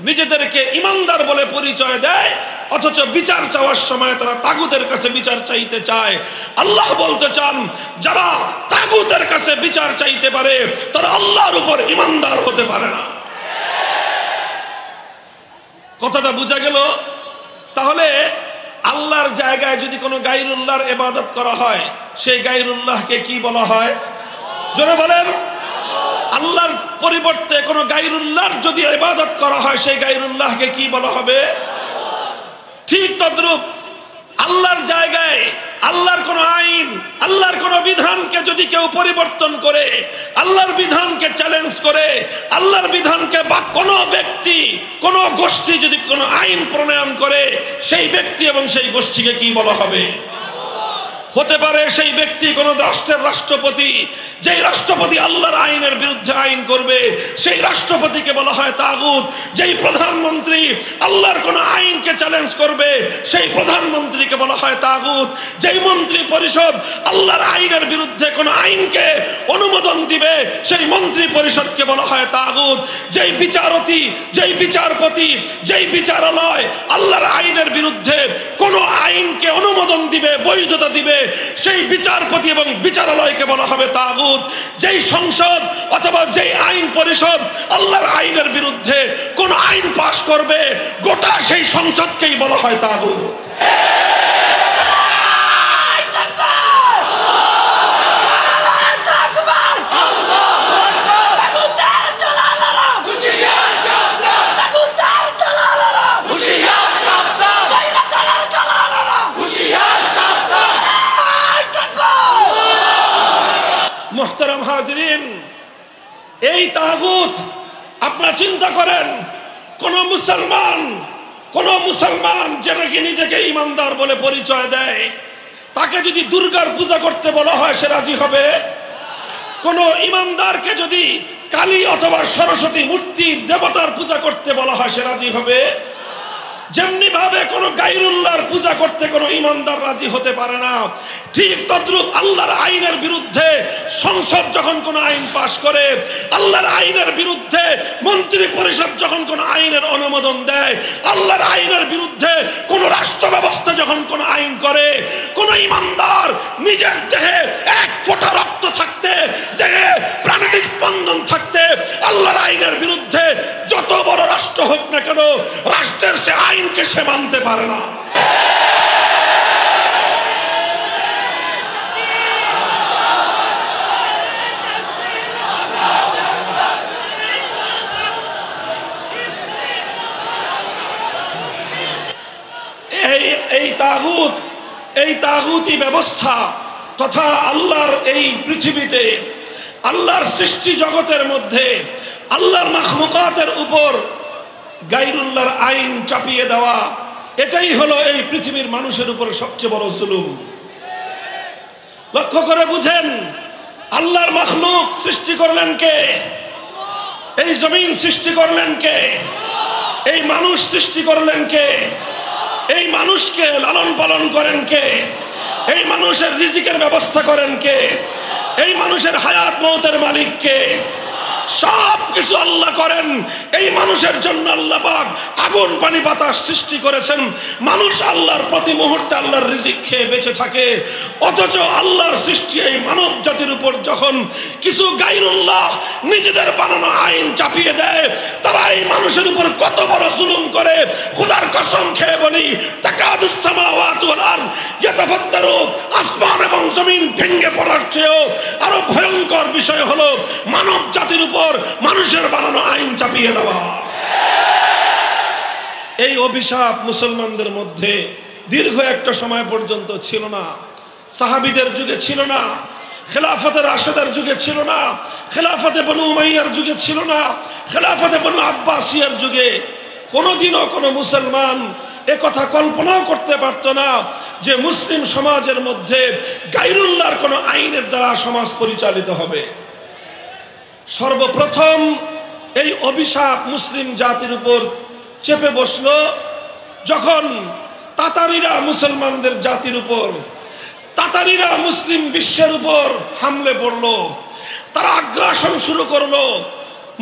নিজেদেরকে ইমানদার বলে পরিচয় দেয়, অথচ বিচার চাওয়ার সময় তারা তাগুতের কাছে বিচার চাইতে চায়। আল্লাহ বলতে চান, যারা তাগুতের কাছে বিচার চাইতে পারে তারা আল্লাহর উপর ইমানদার হতে পারে না। কথাটা বোঝা গেল? তাহলে আল্লাহর জায়গায় যদি কোনো গায়রুল্লাহর ইবাদত করা হয়, সেই গায়রুল্লাহকে কি বলা হয়? জোরে বলেন। আল্লাহর পরিবর্তে কোনো গায়রুল্লাহর যদি ইবাদত করা হয়, সেই গায়রুল্লাহকে কি বলা হবে? ঠিক তদ্রূপ আল্লাহর জায়গায় আল্লাহর কোন আইন, আল্লাহর কোন বিধানকে যদি কেউ পরিবর্তন করে, আল্লাহর বিধানকে চ্যালেঞ্জ করে, আল্লাহর বিধানকে বা কোনো ব্যক্তি, কোন গোষ্ঠী যদি কোনো আইন প্রণয়ন করে, সেই ব্যক্তি এবং সেই গোষ্ঠীকে কি বলা হবে? হতে পারে সেই ব্যক্তি কোন রাষ্ট্রের রাষ্ট্রপতি, যেই রাষ্ট্রপতি আল্লাহর আইনের বিরুদ্ধে আইন করবে সেই রাষ্ট্রপতিকে বলা হয় তাগুত। যেই প্রধানমন্ত্রী আল্লাহর কোন আইনকে চ্যালেঞ্জ করবে সেই প্রধানমন্ত্রীকে বলা হয় তাগুত। যেই মন্ত্রী পরিষদ আল্লাহর আইনের বিরুদ্ধে কোন আইনকে অনুমোদন দিবে সেই মন্ত্রী পরিষদকে বলা হয় তাগুত। যেই বিচারপতি, যেই বিচারপতি, যেই বিচারালয় আল্লাহর আইনের বিরুদ্ধে কোন আইনকে অনুমোদন দিবে, বৈধতা দিবে, সেই বিচারপতি এবং বিচারালয়কে বলা হবে তাগুত। যেই সংসদ অথবা যেই আইন পরিষদ আল্লাহর আইনের বিরুদ্ধে কোন আইন পাশ করবে, গোটা সেই সংসদকেই বলা হয় তাগুত। মুহতারাম হাজিরিন, এই তাগুত আপনারা চিন্তা করেন, কোন মুসলমান যে নাকি নিজেকে ইমানদার বলে পরিচয় দেয়, তাকে যদি দুর্গার পূজা করতে বলা হয় সে রাজি হবে? কোন ইমানদারকে যদি কালী অথবা সরস্বতী মূর্তির দেবতার পূজা করতে বলা হয় সে রাজি হবে? যেমনি ভাবে কোনো গায়রুল্লাহর পূজা করতে কোনো ইমানদার রাজি হতে পারে না, ঠিক তদ্রূপ আল্লাহর আইনের বিরুদ্ধে সংসদ যখন কোনো আইন পাশ করে, আল্লাহর আইনের বিরুদ্ধে মন্ত্রী পরিষদ যখন কোনো আইনের অনুমোদন দেয়, আল্লাহর আইনের বিরুদ্ধে কোনো রাষ্ট্র ব্যবস্থা যখন কোনো আইন করে, কোনো ইমানদার নিজের দেহে এক ফোঁটা রক্ত থাকতে, দেহে প্রাণের স্পন্দন থাকতে আল্লাহর আইনের বিরুদ্ধে যত বড় রাষ্ট্র হোক না কেন, রাষ্ট্রের সে আইনকে সে মানতে পারে না। এই তাগুতি ব্যবস্থা তথা আল্লাহর এই পৃথিবীতে, আল্লাহর সৃষ্টি জগতের মধ্যে, আল্লাহর মাখলুকাতের উপর গায়রুল্লাহর আইন চাপিয়ে দেওয়া, এটাই হলো এই পৃথিবীর মানুষের উপর সবচেয়ে বড় জুলুম। লক্ষ্য করে বুঝেন, আল্লাহর মাখলুক সৃষ্টি করলেন কে? এই জমিন সৃষ্টি করলেন কে? এই মানুষ সৃষ্টি করলেন কে? এই মানুষকে লালন পালন করেন কে? এই মানুষের রিজিকের ব্যবস্থা করেন কে? এই মানুষের হায়াত মওতের মালিক কে? সব কিছু আল্লাহ করেন। এই মানুষের জন্য আল্লাহ পাক আগুন পানি বাতাস সৃষ্টি করেছেন। মানুষ আল্লাহর প্রতি মুহূর্তে আল্লাহর রিজিক খেয়ে বেঁচে থাকে। অথচ আল্লাহর সৃষ্টি এই মানব জাতির উপর যখন কিছু গায়রুল্লাহ নিজেদের বানানো আইন চাপিয়ে দেয়, তারা এই মানুষের উপর কত বড় জুলুম করে। খোদার কসম খেয়ে বলি, তাকাদুস সামাওয়াতু ওয়াল আরদ ইয়াতাফাত্তারু, আসমান এবং জমিন ভেঙে পড়ার চেয়েও আরো ভয়ঙ্কর বিষয় হলো মানব জাতির উপর মানুষের বানানো আইন চাপিয়ে দেওয়া। এই অভিশাপ মুসলমানদের মধ্যে দীর্ঘ একটা সময় পর্যন্ত ছিল না। সাহাবীদের যুগে ছিল না, খেলাফতে রাশেদার যুগে ছিল না, খেলাফতে বনু উমাইয়ার যুগে ছিল না, খেলাফতে বনু আব্বাসিয়ার যুগে কোনোদিনও কোনো মুসলমান একথা কল্পনাও করতে পারত না যে মুসলিম সমাজের মধ্যে গায়রুল্লাহর কোনো আইনের দ্বারা সমাজ পরিচালিত হবে। সর্বপ্রথম এই অভিশাপ মুসলিম জাতির উপর চেপে বসলো যখন তাতারিরা মুসলমানদের জাতির উপর, তাতারিরা মুসলিম বিশ্বের উপর হামলে পড়লো। তারা আগ্রাসন শুরু করলো,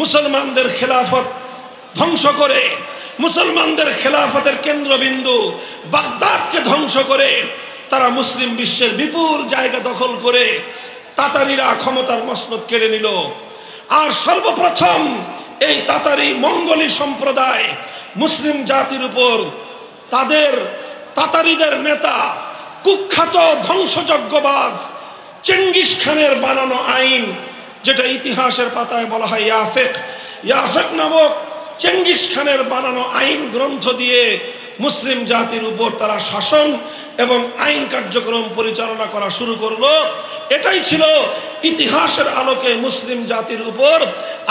মুসলমানদের খেলাফত ধ্বংস করে, মুসলমানদের খেলাফতের কেন্দ্রবিন্দু বাগদাদকে ধ্বংস করে তারা মুসলিম বিশ্বের বিপুল জায়গা দখল করে তাতারিরা ক্ষমতার মসনদ কেড়ে নিল। আর সর্বপ্রথম এই তাতারি মঙ্গোলি সম্প্রদায় মুসলিম জাতির উপর তাদের তাতারিদের নেতা কুখ্যাত ধ্বংসযজ্ঞবাজ চেঙ্গিস খানের বানানো আইন, যেটা ইতিহাসের পাতায় বলা হয় ইয়াসেক নামক চেঙ্গিস খানের বানানো আইন গ্রন্থ দিয়ে মুসলিম জাতির উপর তারা শাসন এবং আইন কার্যক্রম পরিচালনা করা শুরু করলো। এটাই ছিল ইতিহাসের আলোকে মুসলিম জাতির উপর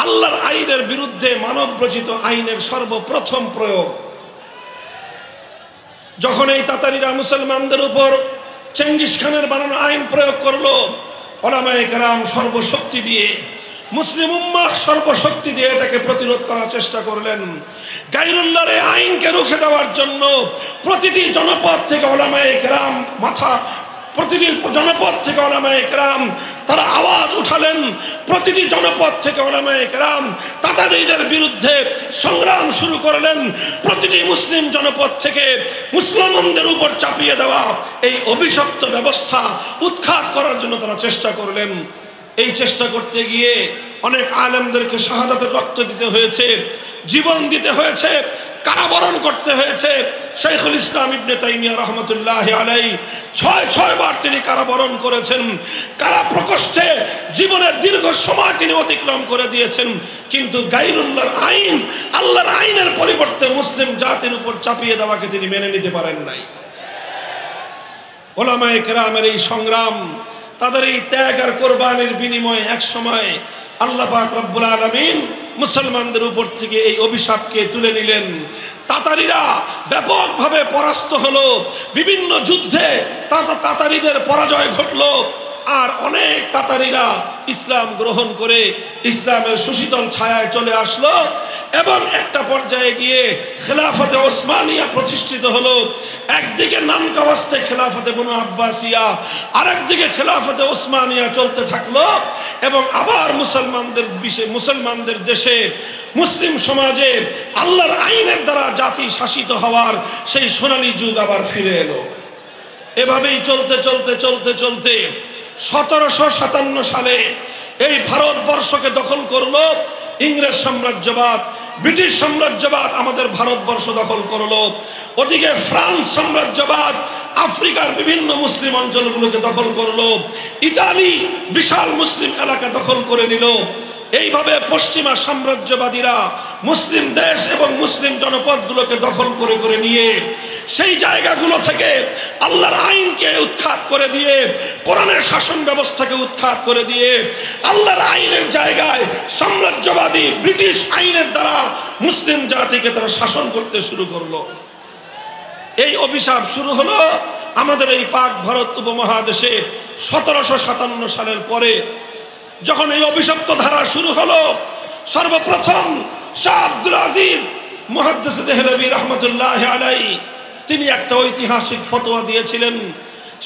আল্লাহর আইনের বিরুদ্ধে মানব রচিত আইনের সর্বপ্রথম প্রয়োগ। যখন এই তাতারিরা মুসলমানদের উপর চেঙ্গিস খানের বানানো আইন প্রয়োগ করলো, উলামায়ে কেরাম সর্বশক্তি দিয়ে, মুসলিম উম্মাহ সর্বশক্তি দিয়ে এটাকে প্রতিরোধ করার চেষ্টা করলেন। গায়রুল্লাহর এই আইনকে রুখে দেওয়ার জন্য প্রতিটি জনপদ থেকে উলামায়ে কেরাম প্রতিটি জনপদ থেকে উলামায়ে কেরাম তারা আওয়াজ উঠালেন। প্রতিটি জনপদ থেকে উলামায়ে কেরাম তাতারিদের বিরুদ্ধে সংগ্রাম শুরু করলেন। প্রতিটি মুসলিম জনপদ থেকে মুসলমানদের উপর চাপিয়ে দেওয়া এই অভিশপ্ত ব্যবস্থা উৎখাত করার জন্য তারা চেষ্টা করলেন। এই চেষ্টা করতে গিয়ে অনেক আলেমদেরকে শাহাদাতের রক্ত দিতে হয়েছে, জীবন দিতে হয়েছে, কারাবরণ করতে হয়েছে। শাইখুল ইসলাম ইবনে তাইমিয়া রহমতুল্লাহি আলাইহি ৬ বার তিনি কারাবরণ করেছেন। কারা প্রকোষ্ঠে জীবনের দীর্ঘ সময় তিনি অতিক্রম করে দিয়েছেন। কিন্তু গায়রুল্লাহর আইন, আল্লাহর আইনের পরিবর্তে মুসলিম জাতির উপর চাপিয়ে দেওয়াকে তিনি মেনে নিতে পারেন নাই। উলামায়ে কেরামের এই সংগ্রাম, তাদের এই ত্যাগ আর কোরবানির বিনিময়ে এক সময় আল্লাহ পাক রব্বুল আলামিন মুসলমানদের উপর থেকে এই অভিশাপকে তুলে নিলেন। তাতারিরা ব্যাপকভাবে পরাস্ত হলো, বিভিন্ন যুদ্ধে তাতারিদের পরাজয় ঘটলো। আর অনেক তাতারিরা ইসলাম গ্রহণ করে ইসলামের সুশীতল ছায়ায় চলে আসলো এবং একটা পর্যায়ে গিয়ে খেলাফতে ওসমানিয়া প্রতিষ্ঠিত হলো। একদিকে নামকাওয়াস্তে খেলাফতে বনু আব্বাসিয়া, আরেকদিকে খেলাফতে ওসমানিয়া চলতে থাকলো এবং আবার মুসলমানদের দেশে মুসলিম সমাজে আল্লাহর আইনের দ্বারা জাতি শাসিত হওয়ার সেই সোনালী যুগ আবার ফিরে এলো। এভাবেই চলতে চলতে চলতে চলতে 1757 সালে এই ভারতবর্ষকে দখল করলো ইংরেজ সাম্রাজ্যবাদ, ব্রিটিশ সাম্রাজ্যবাদ আমাদের ভারতবর্ষ দখল করলো। ওদিকে ফ্রান্স সাম্রাজ্যবাদ আফ্রিকার বিভিন্ন মুসলিম অঞ্চলগুলোকে দখল করলো। ইতালি বিশাল মুসলিম এলাকা দখল করে নিল। এইভাবে পশ্চিমা সাম্রাজ্যবাদীরা মুসলিম দেশ এবং মুসলিম জনপদগুলোকে দখল করে করে নিয়ে সেই জায়গাগুলো থেকে আল্লাহর আইনকে উৎখাত করে দিয়ে, কোরআনের শাসন ব্যবস্থাকে উৎখাত করে দিয়ে আল্লাহর আইনের জায়গায় সাম্রাজ্যবাদী ব্রিটিশ আইনের দ্বারা মুসলিম জাতিকে তারা শাসন করতে শুরু করলো। এই অভিশাপ শুরু হলো আমাদের এই পাক ভারত উপমহাদেশে 1757 সালের পরে। যখন এই অভিশপ্ত ধারা শুরু হলো, সর্বপ্রথম শাহ আব্দুল আজিজ মুহাদ্দিস দেহলভী রহমতুল্লাহ আলাইহি তিনি একটা ঐতিহাসিক ফতোয়া দিয়েছিলেন।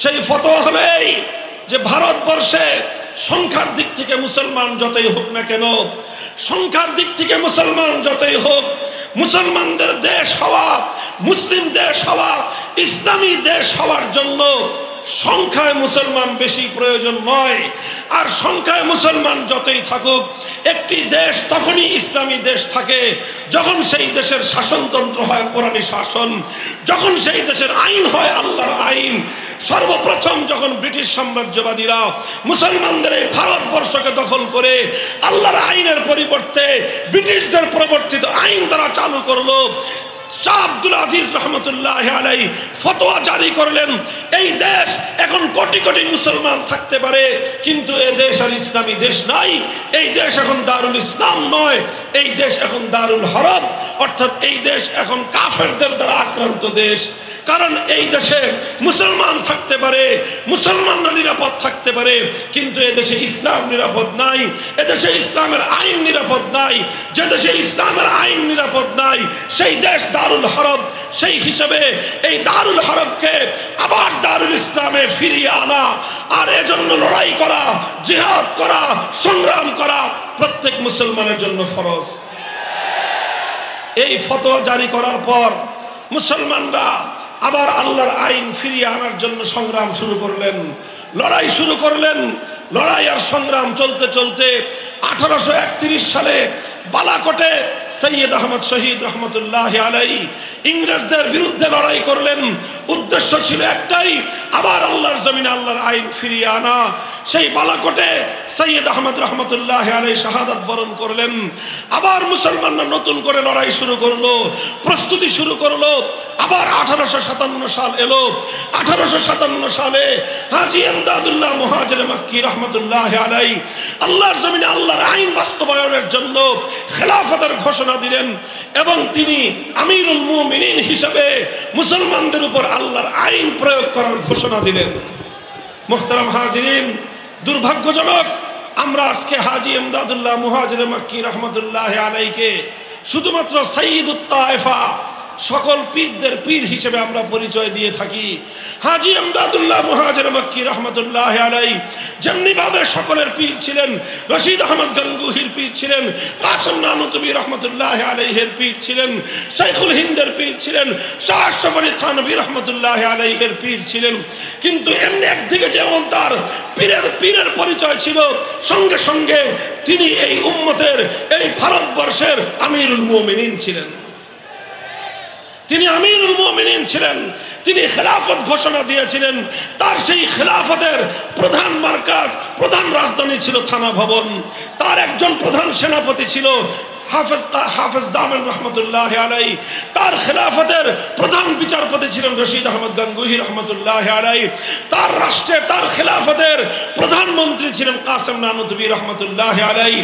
সেই ফতোয়া হলো এই যে ভারতবর্ষে সংখ্যার দিক থেকে মুসলমান যতই হোক না কেন, সংখ্যার দিক থেকে মুসলমান যতই হোক, মুসলমানদের দেশ হওয়া, মুসলিম দেশ হওয়া, ইসলামী দেশ হওয়ার জন্য সংখ্যায় মুসলমান বেশি প্রয়োজন নয়। আর সংখ্যায় মুসলমান যতই থাকুক, একটি দেশ তখনই ইসলামী দেশ থাকে যখন সেই দেশের শাসনতন্ত্র হয় কোরআনী শাসন, যখন সেই দেশের আইন হয় আল্লাহর আইন। সর্বপ্রথম যখন ব্রিটিশ সাম্রাজ্যবাদীরা মুসলমানদের এই ভারতবর্ষকে দখল করে আল্লাহর আইনের পরিবর্তে ব্রিটিশদের প্রবর্তিত আইন তারা চালু করলো, শাহ আব্দুল আজিজ রহমতুল্লাহ আলাইহি ফতোয়া জারি করলেন, এই দেশ এখন কোটি কোটি মুসলমান থাকতে পারে, কিন্তু এই দেশ আর ইসলামী দেশ নাই। এই দেশ এখন দারুল ইসলাম নয়, এই দেশ এখন দারুল হরব, অর্থাৎ এই দেশ এখন কাফেরদের দ্বারা আক্রান্ত দেশ। কারণ এই দেশে মুসলমান থাকতে পারে, মুসলমানরা নিরাপদ থাকতে পারে, কিন্তু এদেশে ইসলাম নিরাপদ নাই, এদেশে ইসলামের আইন নিরাপদ নাই। যে দেশে ইসলামের আইন নিরাপদ নাই সেই দেশ দারুল হরব। সেই হিসেবে এই দারুল হরবকে আবার দারুল ইসলামে ফিরিয়ে আনা আর এজন্য লড়াই করা, জিহাদ করা, সংগ্রাম করা প্রত্যেক মুসলমানের জন্য ফরজ। এই ফতোয়া জারি করার পর মুসলমানরা আবার আল্লাহর আইন ফিরিয়ে আনার জন্য সংগ্রাম শুরু করলেন, লড়াই শুরু করলেন। লড়াই আর সংগ্রাম চলতে চলতে 1831 সালে বালাকোটে সৈয়দ আহমদ শহীদ রহমতুল্লাহ আলাইহি ইংরেজদের বিরুদ্ধে লড়াই করলেন। উদ্দেশ্য ছিল একটাই, আবার আল্লাহর জমিনে আল্লাহর আইন ফিরিয়ে আনা। সেই বালাকোটে সৈয়দ আহমদ রহমতুল্লাহ আলাইহি শাহাদাত বরণ করলেন। আবার মুসলমানরা নতুন করে লড়াই শুরু করলো, প্রস্তুতি শুরু করলো। আবার 1857 সাল এলো। 1857 সালে হাজী ইমদাদুল্লাহ মুহাজির মক্কি রহমতুল্লাহ আলাইহি আল্লাহর জমিনে আল্লাহর আইন বাস্তবায়নের জন্য খেলাফতের ঘোষণা দিলেন এবং তিনি আমিরুল মুমিনিন হিসেবে মুসলমানদের উপর আল্লাহর আইন প্রয়োগ করার ঘোষণা দিলেন। মুহতারাম হাজিরিন, দুর্ভাগ্যজনক আমরা আজকে হাজী ইমদাদুল্লাহ মুহাজির মক্কি রহমতুল্লাহ আলাইহিকে শুধুমাত্র সাইয়্যিদুত তায়েফা, সকল পীরদের পীর হিসেবে আমরা পরিচয় দিয়ে থাকি। হাজী ইমদাদুল্লাহ মুহাজির মক্কি রহমতুল্লাহ আলাইহি যেমনি ভাবে সকলের পীর ছিলেন, রশিদ আহমদ গঙ্গুহির পীর ছিলেন, কাসেম নানুতুবি রহমতুল্লাহ আলাইহির পীর ছিলেন, শাইখুল হিন্দের পীর ছিলেন, শাহ আশরাফ আলী থানভী রহমতুল্লাহ আলাইহির পীর ছিলেন। কিন্তু এমনি একদিকে যেমন তার পীরের পরিচয় ছিল, সঙ্গে সঙ্গে তিনি এই উম্মতের, এই ভারতবর্ষের আমিরুল মুমিনিন ছিলেন। তিনি আমিরুল মুমিনিন ছিলেন। তিনি খেলাফত ঘোষণা দিয়েছিলেন। তার সেই খেলাফতের প্রধান মার্কাজ, প্রধান রাজধানী ছিল থানা ভবন। তার একজন প্রধান সেনাপতি ছিল হাফেজ জামান রহমতুল্লাহ আলাইহি। তার খেলাফতের প্রধান বিচারপতি ছিলেন রশিদ আহমদ গঙ্গুহি রহমতুল্লাহ আলাইহি। তার রাষ্ট্রে, তার খেলাফতের প্রধানমন্ত্রী ছিলেন কাসেম নানুতুবি রহমতুল্লাহ আলাইহি।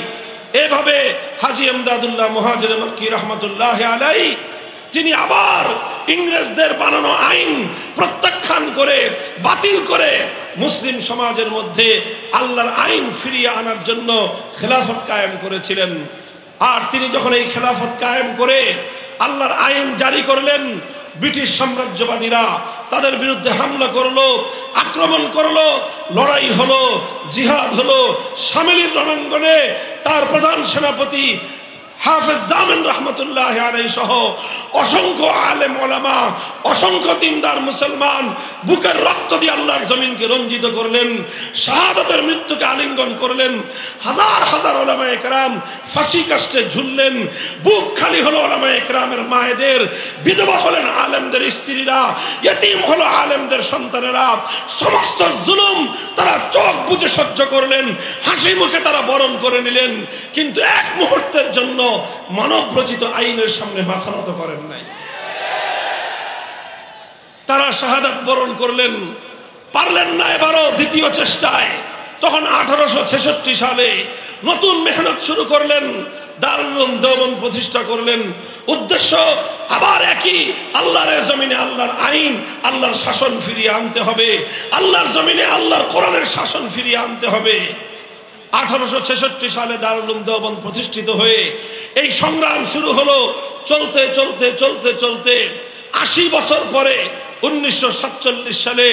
এভাবে হাজী ইমদাদুল্লাহ মুহাজির মক্কি রহমতুল্লাহ আলাইহি তিনি আবার ইংরেজদের বানানো আইন প্রত্যাখ্যান করে বাতিল করে মুসলিম সমাজের মধ্যে আল্লাহর আইন ফিরিয়ে আনার জন্য খেলাফত কায়েম করেছিলেন। আর তিনি যখন এই খেলাফত কায়েম করে আল্লাহর আইন জারি করলেন, ব্রিটিশ সাম্রাজ্যবাদীরা তাদের বিরুদ্ধে হামলা করলো, আক্রমণ করলো, লড়াই হলো, জিহাদ হলো। শামিলির রণাঙ্গনে তার প্রধান সেনাপতি হাফেজ জামান রহমতুল্লাহ আলাইহি সহ অসংখ্য আলেম ওলামা, অসংখ্য দিনদার মুসলমান বুকের রক্ত দিয়ে আল্লাহর জমিনকে রঞ্জিত করলেন, শাহাদাতের মৃত্যুকে আলিঙ্গন করলেন। হাজার হাজার ওলামায়ে কেরাম ফাঁসি কাস্টে ঝুললেন। বুক খালি হলো ওলামায়ে কেরামের মায়েদের, বিধবা হলেন আলেমদের স্ত্রীরা, ইতিম হলো আলেমদের সন্তানেরা। সমস্ত জুলুম তারা চোখ বুজে সহ্য করলেন, হাসি মুখে তারা বরণ করে নিলেন, কিন্তু এক মুহূর্তের জন্য মানব রচিত আইনের সামনে মাথা নত করেন নাই। তারা শাহাদাত বরণ করলেন, পারলেন না এবারও দ্বিতীয় চেষ্টায়। তখন 1866 সালে নতুন মেহনত শুরু করলেন, দারুল উলুম দেওবন্দ প্রতিষ্ঠা করলেন। উদ্দেশ্য আবার একই, আল্লাহর জমিনে আল্লাহর আইন, আল্লাহর শাসন ফিরিয়ে আনতে হবে, আল্লাহর জমিনে আল্লাহর কোরআনের শাসন ফিরিয়ে আনতে হবে। 1866 সালে দারুল উলুম দেওবন্দ প্রতিষ্ঠিত হয়ে এই সংগ্রাম শুরু হলো। চলতে চলতে চলতে চলতে 80 বছর পরে 1947 সালে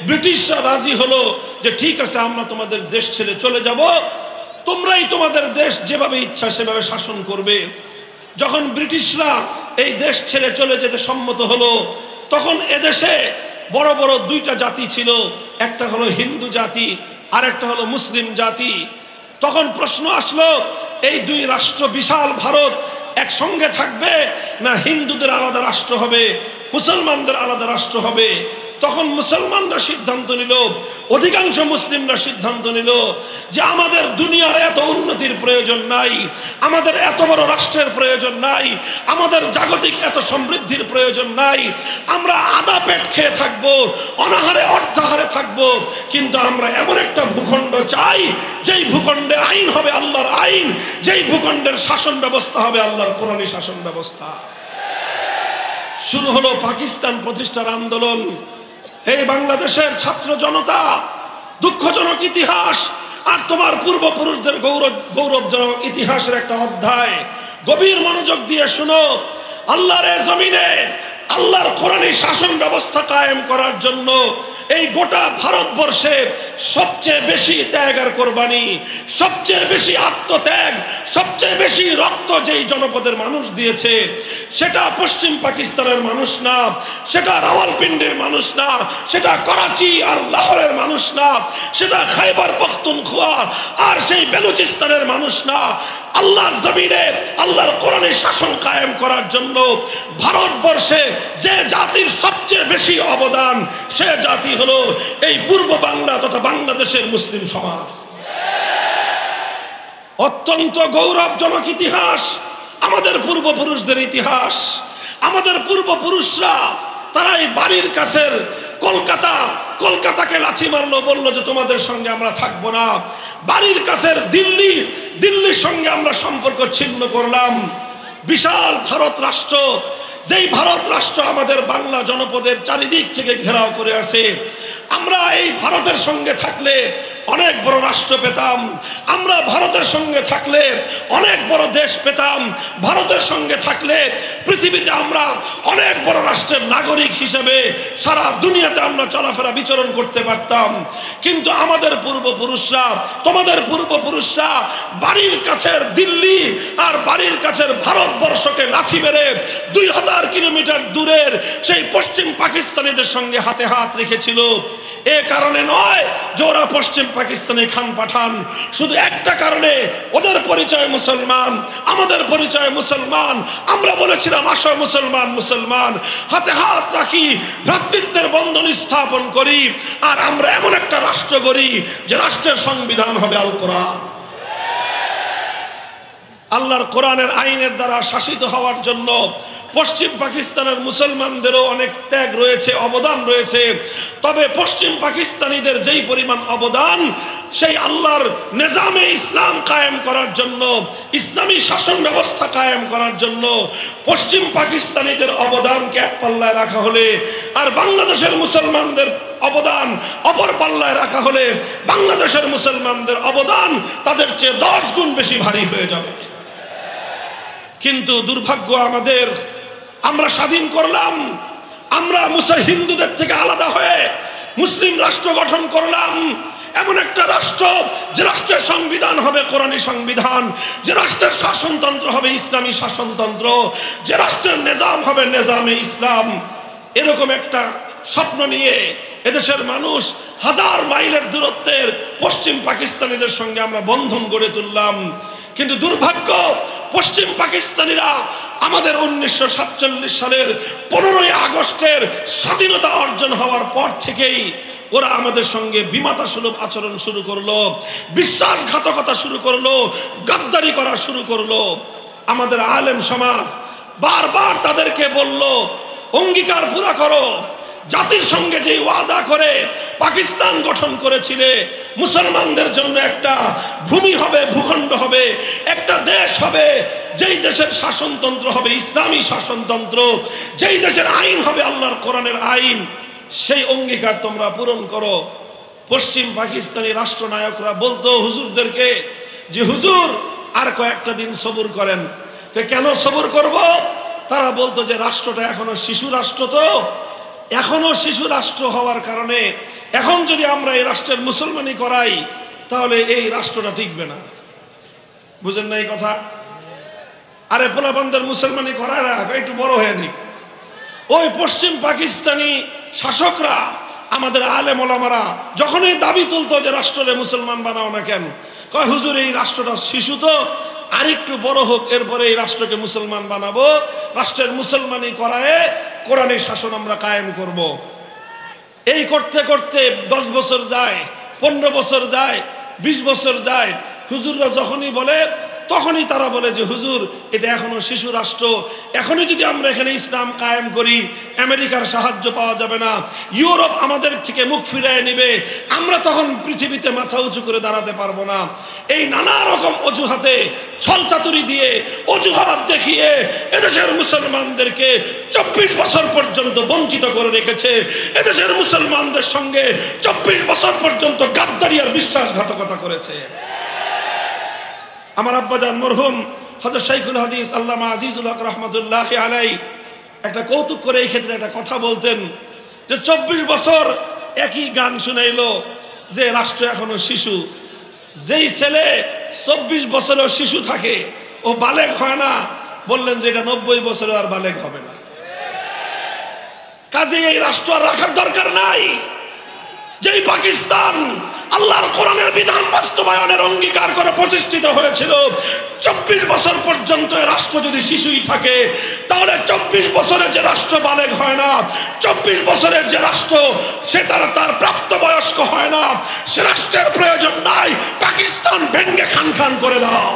ব্রিটিশরা রাজি হলো যে ঠিক আছে, আমরা তোমাদের দেশ ছেড়ে চলে যাব, তোমরাই তোমাদের দেশ যেভাবে ইচ্ছা সেভাবে শাসন করবে। যখন ব্রিটিশরা এই দেশ ছেড়ে চলে যেতে সম্মত হলো, তখন এদেশে বড় বড় দুইটা জাতি ছিল, একটা হলো হিন্দু জাতি আর একটা হলো মুসলিম জাতি। তখন প্রশ্ন আসলো, এই দুই রাষ্ট্র বিশাল ভারত একসঙ্গে থাকবে না হিন্দুদের আলাদা রাষ্ট্র হবে, মুসলমানদের আলাদা রাষ্ট্র হবে? তখন মুসলমানরা সিদ্ধান্ত নিল, অধিকাংশ মুসলিমরা সিদ্ধান্ত নিল যে আমাদের দুনিয়ার এত উন্নতির প্রয়োজন নাই, আমাদের এত বড় রাষ্ট্রের প্রয়োজন নাই, আমাদের জাগতিক এত সমৃদ্ধির প্রয়োজন নাই। আমরা আধা পেট খেয়ে থাকবো, অনাহারে অর্ধাহারে থাকবো, কিন্তু আমরা এমন একটা ভূখণ্ড চাই যেই ভূখণ্ডে আইন হবে আল্লাহর আইন, যেই ভূখণ্ডের শাসন ব্যবস্থা হবে আল্লাহর কোরআনী শাসন ব্যবস্থা। শুরু হলো পাকিস্তান প্রতিষ্ঠার আন্দোলন। এই বাংলাদেশের ছাত্র জনতা, দুঃখজনক ইতিহাস আর তোমার পূর্বপুরুষদের গৌরবজনক ইতিহাসের একটা অধ্যায়। গভীর মনোযোগ দিয়ে শুনো। আল্লাহর জমিনে আল্লাহর কোরআনী শাসন ব্যবস্থা কায়েম করার জন্য এই গোটা ভারতবর্ষে সবচেয়ে বেশি ত্যাগ আর কোরবানি, সবচেয়ে বেশি আত্মত্যাগ, সবচেয়ে বেশি রক্ত যেই জনপদের মানুষ দিয়েছে, সেটা পশ্চিম পাকিস্তানের মানুষ না, সেটা রাওয়ালপিন্ডির মানুষ না, সেটা করাচি আর লাহোরের মানুষ না, সেটা খাইবার পখতুনখোয়া আর সেই বেলুচিস্তানের মানুষ না। আল্লাহর জমিনে আল্লাহর কোরআনী শাসন কায়েম করার জন্য ভারতবর্ষে যে জাতির সবচেয়ে বেশি অবদান, সে জাতি হলো এই পূর্ব বাংলা তথা বাংলাদেশের মুসলিম সমাজ। অত্যন্ত গৌরবজনক ইতিহাস আমাদের পূর্বপুরুষদের ইতিহাস। আমাদের পূর্বপুরুষরা তারা এই বাড়ির কাছের কলকাতাকে লাথি মারলো, বললো যে তোমাদের সঙ্গে আমরা থাকবো না। বাড়ির কাছের দিল্লির সঙ্গে আমরা সম্পর্ক ছিন্ন করলাম। বিশাল ভারত রাষ্ট্র, যেই ভারত রাষ্ট্র আমাদের বাংলা জনপদের চারিদিক থেকে ঘেরাও করে আছে। আমরা এই ভারতের সঙ্গে থাকলে অনেক বড় রাষ্ট্র পেতাম, আমরা ভারতের সঙ্গে থাকলে অনেক বড় দেশ পেতাম, ভারতের সঙ্গে থাকলে পৃথিবীতে আমরা অনেক বড় রাষ্ট্রের নাগরিক হিসেবে সারা দুনিয়াতে আমরা চলাফেরা বিচরণ করতে পারতাম। কিন্তু আমাদের পূর্বপুরুষরা, তোমাদের পূর্বপুরুষরা বাড়ির কাছের দিল্লি আর বাড়ির কাছের ভারতবর্ষকে লাথি মেরে 2000 কিলোমিটার দূরের সেই পশ্চিম পাকিস্তানিদের সঙ্গে হাতে হাত রেখেছিল। এ কারণে নয় যে ওরা পশ্চিম পাকিস্তানি খান পাঠান, শুধু একটা কারণে, ওদের পরিচয় মুসলমান, আমাদের পরিচয় মুসলমান। আমরা বলেছিলাম আসো মুসলমান মুসলমান, হাতে হাত রাখি, ভ্রাতৃত্বের বন্ধন স্থাপন করি, আর আমরা এমন একটা রাষ্ট্র গড়ি যে রাষ্ট্রের সংবিধান হবে আল কোরআন। আল্লাহর কোরআনের আইনের দ্বারা শাসিত হওয়ার জন্য পশ্চিম পাকিস্তানের মুসলমানদেরও অনেক ত্যাগ রয়েছে, অবদান রয়েছে। তবে পশ্চিম পাকিস্তানিদের যেই পরিমাণ অবদান, সেই আল্লাহর নিজামে ইসলাম কায়েম করার জন্য, ইসলামী শাসন ব্যবস্থা কায়েম করার জন্য পশ্চিম পাকিস্তানিদের অবদানকে এক পাল্লায় রাখা হলে, আর বাংলাদেশের মুসলমানদের অবদান অপর পাল্লায় রাখা হলে, বাংলাদেশের মুসলমানদের অবদান তাদের চেয়ে 10 গুণ বেশি ভারী হয়ে যাবে। কিন্তু দুর্ভাগ্য আমাদের, আমরা স্বাধীন করলাম, আমরা হিন্দুদের থেকে আলাদা হয়ে মুসলিম রাষ্ট্র গঠন করলাম। এমন একটা রাষ্ট্র, যে রাষ্ট্রের সংবিধান হবে কোরআনী সংবিধান, যে রাষ্ট্রের শাসনতন্ত্র হবে ইসলামী শাসনতন্ত্র, যে রাষ্ট্রের নিজাম হবে নিজামে ইসলাম। এরকম একটা স্বপ্ন নিয়ে এদেশের মানুষ হাজার মাইলের দূরত্বের পশ্চিম পাকিস্তানিদের সঙ্গে আমরা বন্ধন গড়ে তুললাম। কিন্তু দুর্ভাগ্য, পশ্চিম পাকিস্তানিরা আমাদের 1947 সালের 15ই আগস্টের স্বাধীনতা অর্জন হওয়ার পর থেকেই ওরা আমাদের সঙ্গে বিমাতা সুলভ আচরণ শুরু করলো, বিশ্বাসঘাতকতা শুরু করলো, গাদ্দারি করা শুরু করলো। আমাদের আলেম সমাজ বারবার তাদেরকে বলল, অঙ্গীকার পুরা করো, জাতির সঙ্গে যে ওয়াদা করে পাকিস্তান গঠন করেছিলে, মুসলমানদের জন্য একটা ভূমি হবে, ভূখণ্ড হবে, একটা দেশ হবে, যেই দেশের শাসনতন্ত্র হবে ইসলামী শাসনতন্ত্র, যেই দেশের আইন হবে আল্লাহর কোরআনের আইন, সেই অঙ্গীকার তোমরা পূরণ করো। পশ্চিম পাকিস্তানি রাষ্ট্রনায়করা বলতো হুজুরদেরকে যে হুজুর আর কয়েকটা দিন সবুর করেন। কেন সবুর করব? তারা বলতো যে রাষ্ট্রটা এখনো শিশু রাষ্ট্র, তো এখনো শিশু রাষ্ট্র হওয়ার কারণে এখন যদি আমরা এই রাষ্ট্রের মুসলমানি করাই তাহলে এই রাষ্ট্রটা টিকবে না। বুঝেন না এই কথা? আরে পোলাপানদের মুসলমানি করায় না, একটু বড় হয়ে নি। ওই পশ্চিম পাকিস্তানি শাসকরা, আমাদের আলেম ওলামারা যখনই দাবি তুলতো যে রাষ্ট্রে মুসলমান বানাও না কেন, কয় হুজুর এই রাষ্ট্রটা শিশু, তো আরেকটু বড় হোক, এরপরে এই রাষ্ট্রকে মুসলমান বানাবো, রাষ্ট্রের মুসলমানি করায় কোরআনী শাসন আমরা কায়েম করব। এই করতে করতে 10 বছর যায়, 15 বছর যায়, 20 বছর যায়। হুজুররা যখনই বলে তখনই তারা বলে যে হুজুর এটা এখনো শিশু রাষ্ট্র, এখনই যদি আমরা এখানে ইসলাম কায়েম করি আমেরিকার সাহায্য পাওয়া যাবে না, ইউরোপ আমাদের থেকে মুখ ফিরিয়ে নেবে, আমরা তখন পৃথিবীতে মাথা উঁচু করে দাঁড়াতে পারবো না। এই নানা রকম অজুহাতে, ছলচাতুরি দিয়ে, অজুহাত দেখিয়ে এদেশের মুসলমানদেরকে 24 বছর পর্যন্ত বঞ্চিত করে রেখেছে। এদেশের মুসলমানদের সঙ্গে 24 বছর পর্যন্ত গাদ্দারি আর বিশ্বাসঘাতকতা করেছে। আমার আব্বাজান মরহুম হযরত শাইখুল হাদিস আল্লামা আজিজুল হক রহমতুল্লাহ আলাই একটা কৌতুক করে এই ক্ষেত্রে একটা কথা বলতেন যে 24 বছর একই গান শুনাইলো যে রাষ্ট্র এখনো শিশু। যেই ছেলে 24 বছরেও শিশু থাকে, ও বালেগ হয় না, বললেন যে এটা 90 বছরে আর বালেগ হবে না। কাজে এই রাষ্ট্র আর রাখার দরকার নাই। যেই পাকিস্তান আল্লাহর কোরআনের বিধান বাস্তবায়নের অঙ্গীকার করে প্রতিষ্ঠিত হয়েছিল, 24 বছর পর্যন্ত রাষ্ট্র যদি শিশুই থাকে, তাহলে 24 বছরে যে রাষ্ট্র বালেগ হয় না, 24 বছরের যে রাষ্ট্র সে তার প্রাপ্তবয়স্ক হয় না, সে রাষ্ট্রের প্রয়োজন নাই। পাকিস্তান ভেঙ্গে খান খান করে দাও।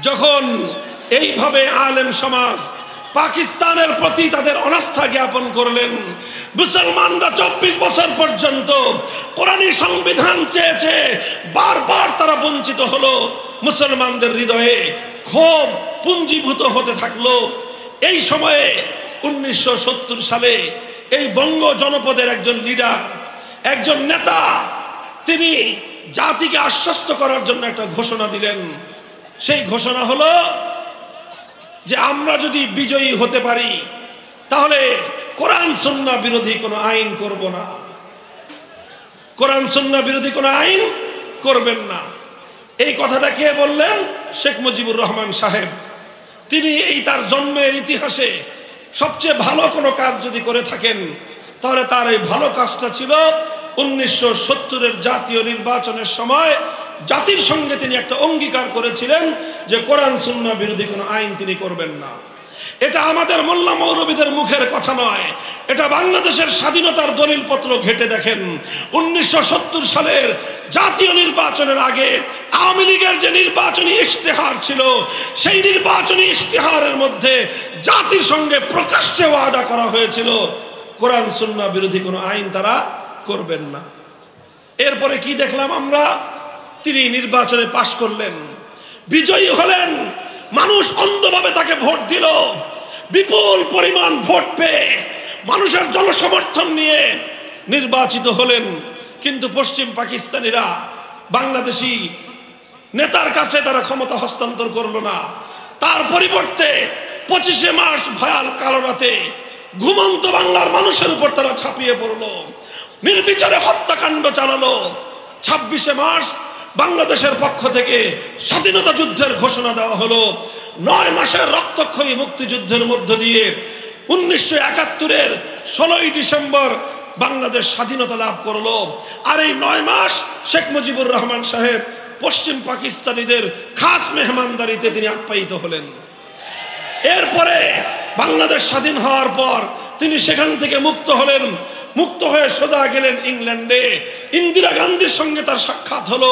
যখন এইভাবে আলেম সমাজ পাকিস্তানের প্রতি তাদের অনাস্থা জ্ঞাপন করলেন, মুসলমানরা 24 বছর পর্যন্ত কোরআনী সংবিধান চেয়েছে, বারবার তারা বঞ্চিত হলো। মুসলমানদের হৃদয়ে ক্ষোভ পুঞ্জীভূত হতে থাকলো। এই সময়ে 1970 সালে এই বঙ্গ জনপদের একজন লিডার, একজন নেতা, তিনি জাতিকে আশ্বস্ত করার জন্য একটা ঘোষণা দিলেন। সেই ঘোষণা হলো যে আমরা যদি বিজয়ী হতে পারি তাহলে কোরআন সুন্নাহ বিরোধী কোনো আইন করব না, কোরআন সুন্নাহ বিরোধী কোনো আইন করবেন না। এই কথাটা কে বললেন? শেখ মুজিবুর রহমান সাহেব। তিনি এই তার জন্মের ইতিহাসে সবচেয়ে ভালো কোনো কাজ যদি করে থাকেন তাহলে তার এই ভালো কাজটা ছিল 1970-এর জাতীয় নির্বাচনের সময় জাতির সঙ্গে তিনি একটা অঙ্গীকার করেছিলেন যে কোরআন সুন্নাহ বিরোধী কোনো আইন তিনি করবেন না। এটা আমাদের মোল্লা মৌলবীদের মুখের কথা নয়, এটা বাংলাদেশের স্বাধীনতার দলিলপত্র ঘেটে দেখেন। 1970 সালের জাতীয় নির্বাচনের আগে আওয়ামী লীগের যে নির্বাচনী ইশতেহার ছিল, সেই নির্বাচনী ইশতেহারের মধ্যে জাতির সঙ্গে প্রকাশ্যে ওয়াদা করা হয়েছিল কোরআন সুন্নাহ বিরোধী কোনো আইন তারা করবেন না। এরপরে কি দেখলাম আমরা? তিনি নির্বাচনে পাশ করলেন, বিজয়ী হলেন, মানুষ অন্ধভাবে তাকে ভোট দিল, বিপুল পরিমাণ ভোট পেয়ে মানুষের জনসমর্থন নিয়ে নির্বাচিত হলেন। কিন্তু পশ্চিম পাকিস্তানিরা বাংলাদেশি নেতার কাছে তারা ক্ষমতা হস্তান্তর করলো না। তার পরিবর্তে 25শে মার্চ ভয়াল কালো রাতে ঘুমন্ত বাংলার মানুষের উপর তারা ঝাঁপিয়ে পড়লো, নির্বিচারে হত্যাকাণ্ড চালালো। 26শে মার্চ বাংলাদেশের পক্ষ থেকে স্বাধীনতা যুদ্ধের ঘোষণা দেওয়া হলো। 9 মাসের রক্তক্ষয়ী মুক্তিযুদ্ধের মধ্য দিয়ে 1971-এর 16ই ডিসেম্বর বাংলাদেশ স্বাধীনতা লাভ করলো। আর এই 9 মাস শেখ মুজিবুর রহমান সাহেব পশ্চিম পাকিস্তানিদের খাস মেহমানদারিতে তিনি আপ্যায়িত হলেন। এরপরে বাংলাদেশ স্বাধীন হওয়ার পর তিনি সেখান থেকে মুক্ত হলেন। মুক্ত হয়ে সোজা গেলেন ইংল্যান্ডে। ইন্দিরা গান্ধীর সঙ্গে তার সাক্ষাৎ হলো,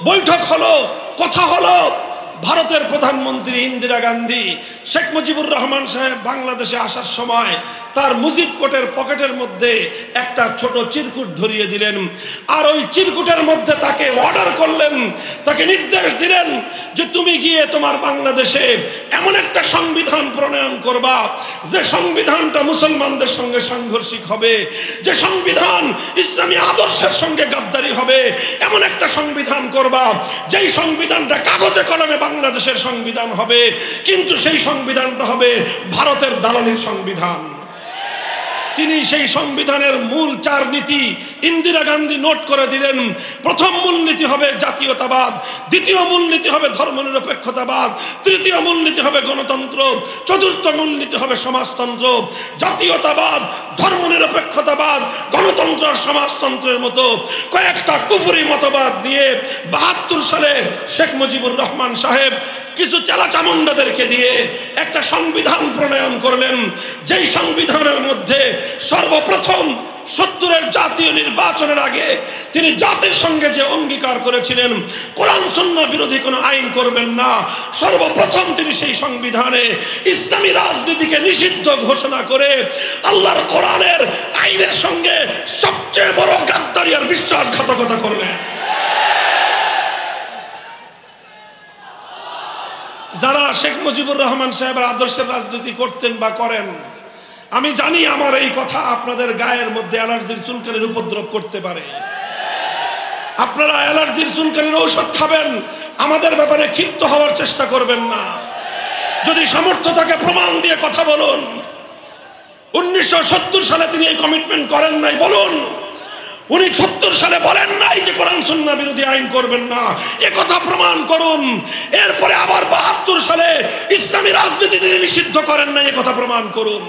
বৈঠক হলো, কথা হলো। ভারতের প্রধানমন্ত্রী ইন্দিরা গান্ধী শেখ মুজিবুর রহমান সাহেব বাংলাদেশে আসার সময় তার মুজিব কোটের পকেটের মধ্যে একটা ছোট চিরকুট ধরিয়ে দিলেন। আর ওই চিরকুটের মধ্যে তাকে অর্ডার করলেন, তাকে নির্দেশ দিলেন যে তুমি গিয়ে তোমার বাংলাদেশে এমন একটা সংবিধান প্রণয়ন করবা যে সংবিধানটা মুসলমানদের সঙ্গে সাংঘর্ষিক হবে, যে সংবিধান ইসলামী আদর্শের সঙ্গে গাদ্দারি হবে, এমন একটা সংবিধান করবা যেই সংবিধানটা কাগজে কলমে বাংলাদেশের সংবিধান হবে, কিন্তু সেই সংবিধানটা হবে ভারতের দালালির সংবিধান। তিনি সেই সংবিধানের মূল 4 নীতি ইন্দিরা গান্ধী নোট করে দিলেন। প্রথম মূলনীতি হবে জাতীয়তাবাদ, দ্বিতীয় মূলনীতি হবে ধর্মনিরপেক্ষতাবাদ, তৃতীয় মূলনীতি হবে গণতন্ত্র, চতুর্থ মূলনীতি হবে সমাজতন্ত্র। জাতীয়তাবাদ, ধর্মনিরপেক্ষতাবাদ, গণতন্ত্র আর সমাজতন্ত্রের মতো কয়েকটা কুফরি মতবাদ নিয়ে 72 সালে শেখ মুজিবুর রহমান সাহেব কিছু চালাচামুন্ডাদেরকে দিয়ে একটা সংবিধান প্রণয়ন করলেন, যেই সংবিধানের মধ্যে সর্বপ্রথম 70-এর জাতীয় নির্বাচনের আগে তিনি জাতির সঙ্গে যে অঙ্গীকার করেছিলেন কোরআন সুন্নাহ বিরোধী কোনো আইন করবেন না, সর্বপ্রথম তিনি সেই সংবিধানে ইসলামী রাজনীতিকে নিষিদ্ধ ঘোষণা করে আল্লাহর কোরআনের আইনের সঙ্গে সবচেয়ে বড় গাদ্দারি আর বিশ্বাসঘাতকতা করলেন। যারা শেখ মুজিবুর রহমান সাহেবের আদর্শের রাজনীতি করতেন বা করেন, আমি জানি আমার এই কথা আপনাদের গায়ের মধ্যে অ্যালার্জির চুলকানির উপদ্রব করতে পারে। আপনারা অ্যালার্জির চুলকানির ঔষধ খাবেন, আমাদের ব্যাপারে ক্ষিপ্ত হওয়ার চেষ্টা করবেন না। যদি সামর্থ্য থাকে প্রমাণ দিয়ে কথা বলুন। 1970 সালে তিনি এই কমিটমেন্ট করেন নাই, বলুন। উনি 70 সালে বলেন নাই যে কোরআন সুন্নাহ বিরোধী আইন করবেন না, এ কথা প্রমাণ করুন। এরপরে আবার 72 সালে ইসলামী রাজনীতি তিনি নিষিদ্ধ করেন নাই, এ কথা প্রমাণ করুন।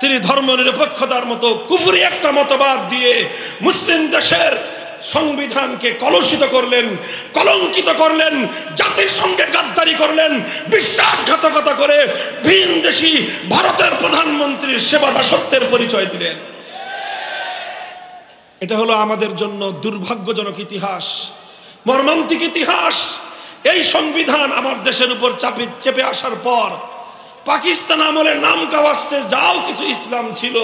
তিনি ধর্মনিরপেক্ষতার মতো কুফরি একটা মতবাদ দিয়ে মুসলিম দেশের সংবিধানকে কলুষিত করলেন, কলঙ্কিত করলেন, জাতির সঙ্গে গাদ্দারি করলেন, বিশ্বাসঘাতকতা করে ভিনদেশী ভারতের প্রধানমন্ত্রীর সেবা দাসত্বের পরিচয় দিলেন। এটা হলো আমাদের জন্য দুর্ভাগ্যজনক ইতিহাস, মর্মান্তিক ইতিহাস। এই সংবিধান আমার দেশের উপর চেপে আসার পর পাকিস্তান আমলে নাম কাওয়াস্তে যাও কিছু ইসলাম ছিল,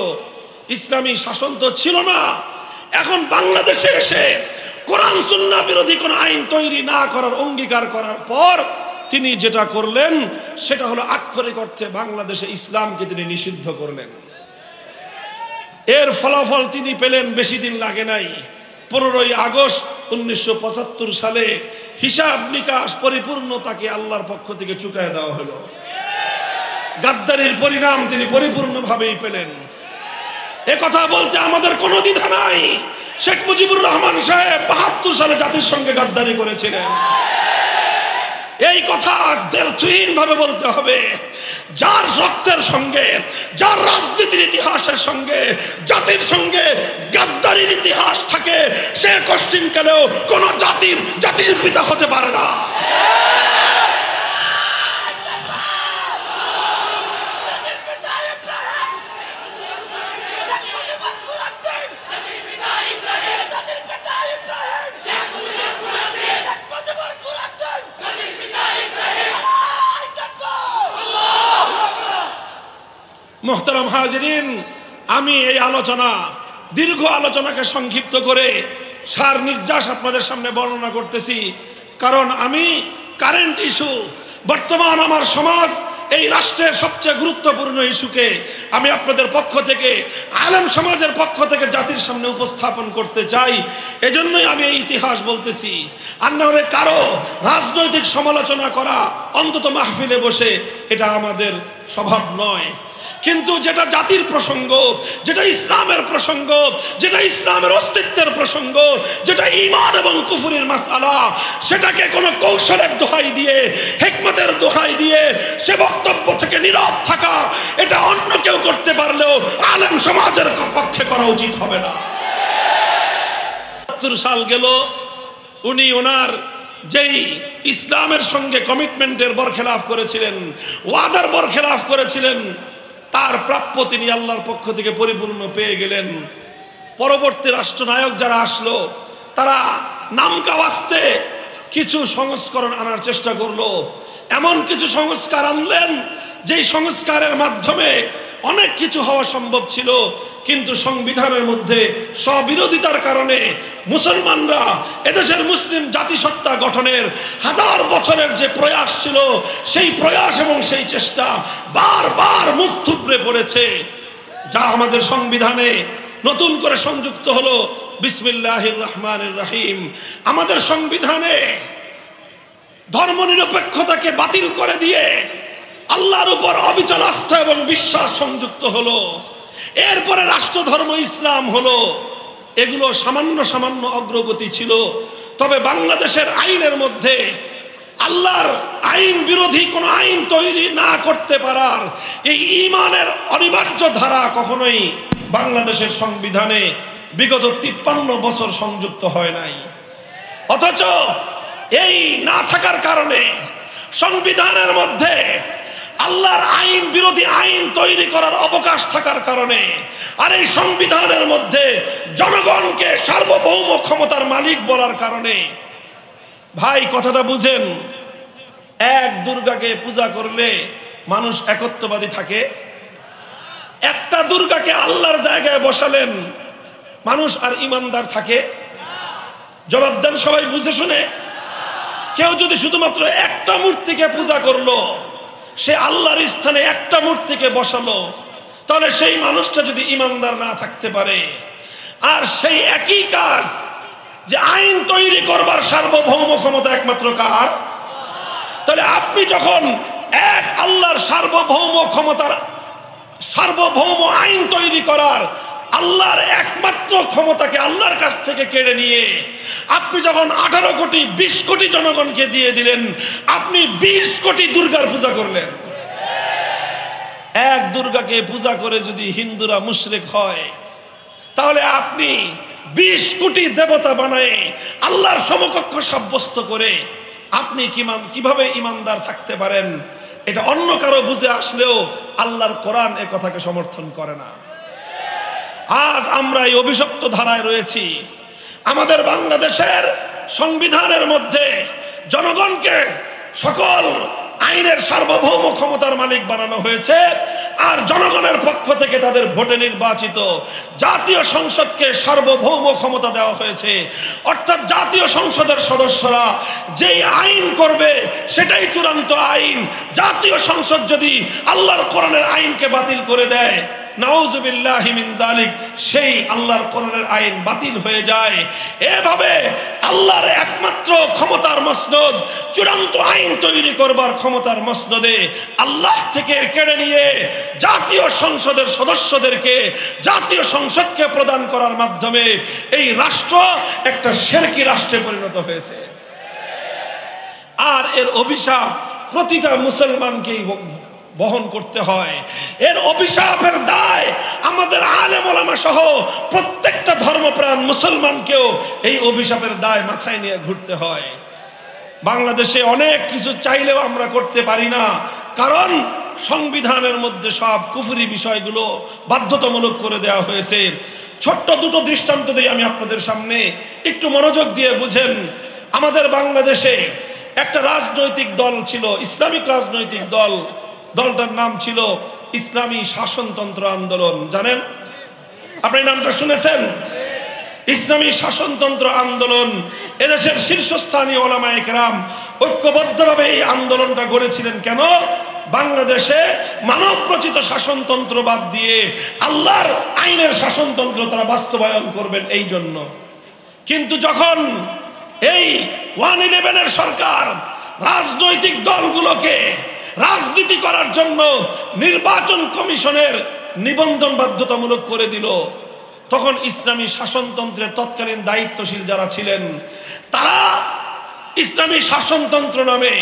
ইসলামী শাসন তো ছিল না। এখন বাংলাদেশে এসে কোরআন সুন্নাহ বিরোধী কোন আইন তৈরি না করার অঙ্গীকার করার পর তিনি যেটা করলেন সেটা হলো আক্ষরিক অর্থে বাংলাদেশে ইসলামকে তিনি নিষিদ্ধ করলেন। এর ফলাফল তিনি পেলেন বেশি দিন লাগে নাই। 15ই আগস্ট 1975 সালে হিসাব নিকাশ পরিপূর্ণ তাকে আল্লাহর পক্ষ থেকে চুকায় দেওয়া হলো। গাদ্দারির পরিণাম তিনি পরিপূর্ণভাবেই পেলেন। এ কথা বলতে আমাদের কোনো দ্বিধা নাই। শেখ মুজিবুর রহমান সাহেব 72 সালে জাতির সঙ্গে গাদ্দারি করেছিলেন। এই কথা দ্ব্যর্থহীন ভাবে বলতে হবে। যার রক্তের সঙ্গে, যার রাজনীতির ইতিহাসের সঙ্গে জাতির সঙ্গে গাদ্দারির ইতিহাস থাকে, সে কোশ্চিনকালেও কোন জাতির পিতা হতে পারে না। মুহতারাম হাজিরিন, আমি এই আলোচনা, দীর্ঘ আলোচনাকে সংক্ষিপ্ত করে সার নির্যাস আপনাদের সামনে বর্ণনা করতেছি, কারণ আমি কারেন্ট ইস্যু, বর্তমান আমার সমাজ, এই রাষ্ট্রের সবচেয়ে গুরুত্বপূর্ণ ইস্যুকে আমি আপনাদের পক্ষ থেকে, আলেম সমাজের পক্ষ থেকে জাতির সামনে উপস্থাপন করতে চাই। এজন্যই আমি এই ইতিহাস বলতেছি। আর না হলে কারো রাজনৈতিক সমালোচনা করা, অন্তত মাহফিলে বসে, এটা আমাদের স্বভাব নয়। কিন্তু যেটা জাতির প্রসঙ্গ, যেটা ইসলামের প্রসঙ্গ, যেটা ইসলামের অস্তিত্বের প্রসঙ্গ, যেটা ঈমান এবং কুফরের মাসআলা, সেটাকে কোনো কৌশলের দোহাই দিয়ে, হিকমতের দোহাই দিয়ে সে বক্তব্য থেকে নীরব থাকা, এটা অন্য কেউ করতে পারলেও আলেম সমাজের পক্ষে করা উচিত হবে না। ৭০ সাল গেল, উনি ওনার যেই ইসলামের সঙ্গে কমিটমেন্টের বরখেলাফ করেছিলেন, ওয়াদার বরখেলাফ করেছিলেন, তার প্রাপ্য তিনি আল্লাহর পক্ষ থেকে পরিপূর্ণ পেয়ে গেলেন। পরবর্তী রাষ্ট্রনায়ক যারা আসলো, তারা নামকা ওয়াস্তে কিছু সংস্করণ আনার চেষ্টা করলো। এমন কিছু সংস্কার আনলেন যেই সংস্কারের মাধ্যমে অনেক কিছু হওয়া সম্ভব ছিল, কিন্তু সংবিধানের মধ্যে স্ববিরোধিতার কারণে মুসলমানরা, এদেশের মুসলিম জাতিসত্তা গঠনের 1000 বছরের যে প্রয়াস ছিল, সেই প্রয়াস এবং সেই চেষ্টা বারবার মুখ থুবড়ে পড়েছে। যা আমাদের সংবিধানে নতুন করে সংযুক্ত হলো বিসমিল্লাহির রহমানির রহিম। আমাদের সংবিধানে ধর্মনিরপেক্ষতাকে বাতিল করে দিয়ে আল্লাহর উপর অবিচল আস্থা এবং বিশ্বাস সংযুক্ত হলো। এরপরে রাষ্ট্রধর্ম ইসলাম হলো। এগুলো সামান্য সামান্য অগ্রগতি ছিল। তবে বাংলাদেশের আইনের মধ্যে আল্লাহর আইন বিরোধী কোন আইন তৈরি না করতে পারার এই ঈমানের অনিবার্য ধারা কখনোই বাংলাদেশের সংবিধানে বিগত 53 বছর সংযুক্ত হয় নাই। অথচ এই না থাকার কারণে, সংবিধানের মধ্যে আল্লাহর আইন বিরোধী আইন তৈরি করার অবকাশ থাকার কারণে, আর এই সংবিধানের মধ্যে জনগণকে সার্বভৌম ক্ষমতার মালিক বলার কারণে, ভাই কথাটা বুঝেন, এক দুর্গাকে পূজা করলে মানুষ একত্ববাদী থাকে? একটা দুর্গাকে আল্লাহর জায়গায় বসালেন, মানুষ আর ইমানদার থাকে? জবাব দেন সবাই বুঝে শুনে। কেউ যদি শুধুমাত্র একটা মূর্তিকে পূজা করলো, সে আল্লাহর স্থানে একটা মূর্তিকে বসালো, তাহলে সেই মানুষটা যদি ইমানদার না থাকতে পারে, আর সেই একই কাজ যে আইন তৈরি করবার সার্বভৌম ক্ষমতা একমাত্র কার? তাহলে আপনি যখন এক আল্লাহর সার্বভৌম ক্ষমতার, সার্বভৌম আইন তৈরি করার আল্লাহর একমাত্র ক্ষমতাকে আল্লাহর কাছ থেকে কেড়ে নিয়ে আপনি যখন 18 কোটি 20 কোটি জনগণকে দিয়ে দিলেন, আপনি 20 কোটি দুর্গার পূজা করলেন। এক দুর্গাকে পূজা করে যদি হিন্দুরা মুশরিক হয়, তাহলে আপনি 20 কোটি দেবতা বানায় আল্লাহর সমকক্ষ সাব্যস্ত করে আপনি কিভাবে ইমানদার থাকতে পারেন? এটা অন্য কারো বুঝে আসলেও আল্লাহর কোরআন এ কথাকে সমর্থন করে না। আজ আমরা এই অভিশপ্ত ধারায় রয়েছি। আমাদের বাংলাদেশের সংবিধানের মধ্যে জনগণকে সকল আইনের সার্বভৌম ক্ষমতার মালিক বানানো হয়েছে, আর জনগণের পক্ষ থেকে তাদের ভোটে নির্বাচিত জাতীয় সংসদকে সার্বভৌম ক্ষমতা দেওয়া হয়েছে। অর্থাৎ জাতীয় সংসদের সদস্যরা যেই আইন করবে সেটাই চূড়ান্ত আইন। জাতীয় সংসদ যদি আল্লাহর কোরআনের আইনকে বাতিল করে দেয়, নাউযুবিল্লাহি মিন যালিক, সেই আল্লাহর কোরআনের আইন বাতিল হয়ে যায়। এভাবে আল্লাহর একমাত্র ক্ষমতার মসনদ, চূড়ান্ত আইন তৈরি করবার ক্ষমতার মসনদে আল্লাহ থেকে কেড়ে নিয়ে জাতীয় সংসদের সদস্যদেরকে, জাতীয় সংসদকে প্রদান করার মাধ্যমে এই রাষ্ট্র একটা শিরকি রাষ্ট্রে পরিণত হয়েছে। আর এর অভিশাপ প্রতিটা মুসলমানকেই বহন করতে হয়। এর অভিশাপের দায় আমাদের আলেম ওলামা সহ প্রত্যেকটা ধর্মপ্রাণ মুসলমানকেও এই অভিশাপের দায় মাথায় নিয়ে ঘুরতে হয়। বাংলাদেশে অনেক কিছু চাইলেও আমরা করতে পারি না, কারণ সংবিধানের মধ্যে সব কুফরি বিষয়গুলো বাধ্যতামূলক করে দেওয়া হয়েছে। ছোট্ট দুটো দৃষ্টান্ত দিয়ে আমি আপনাদের সামনে, একটু মনোযোগ দিয়ে বুঝেন। আমাদের বাংলাদেশে একটা রাজনৈতিক দল ছিল, ইসলামিক রাজনৈতিক দল, দলটার নাম ছিল ইসলামী শাসনতন্ত্র আন্দোলন। জানেন, আপনি নামটা শুনেছেন? ইসলামী শাসনতন্ত্র আন্দোলন। এদেশের শীর্ষস্থানীয় ওলামায়ে কেরাম ঐক্যবদ্ধভাবে এই আন্দোলনটা গড়েছিলেন। কেন? বাংলাদেশে মানব রচিত শাসনতন্ত্র বাদ দিয়ে আল্লাহর আইনের শাসনতন্ত্র তারা বাস্তবায়ন করবেন এই জন্য। কিন্তু যখন এই 111-এর সরকার রাজনৈতিক দলগুলোকে রাজনীতি করার জন্য নির্বাচন কমিশনের নিবন্ধন বাধ্যতামূলক করে দিল, তখন ইসলামী শাসনতন্ত্রের তৎকালীন দায়িত্বশীল যারা ছিলেন তারা ইসলামী শাসনতন্ত্র নামে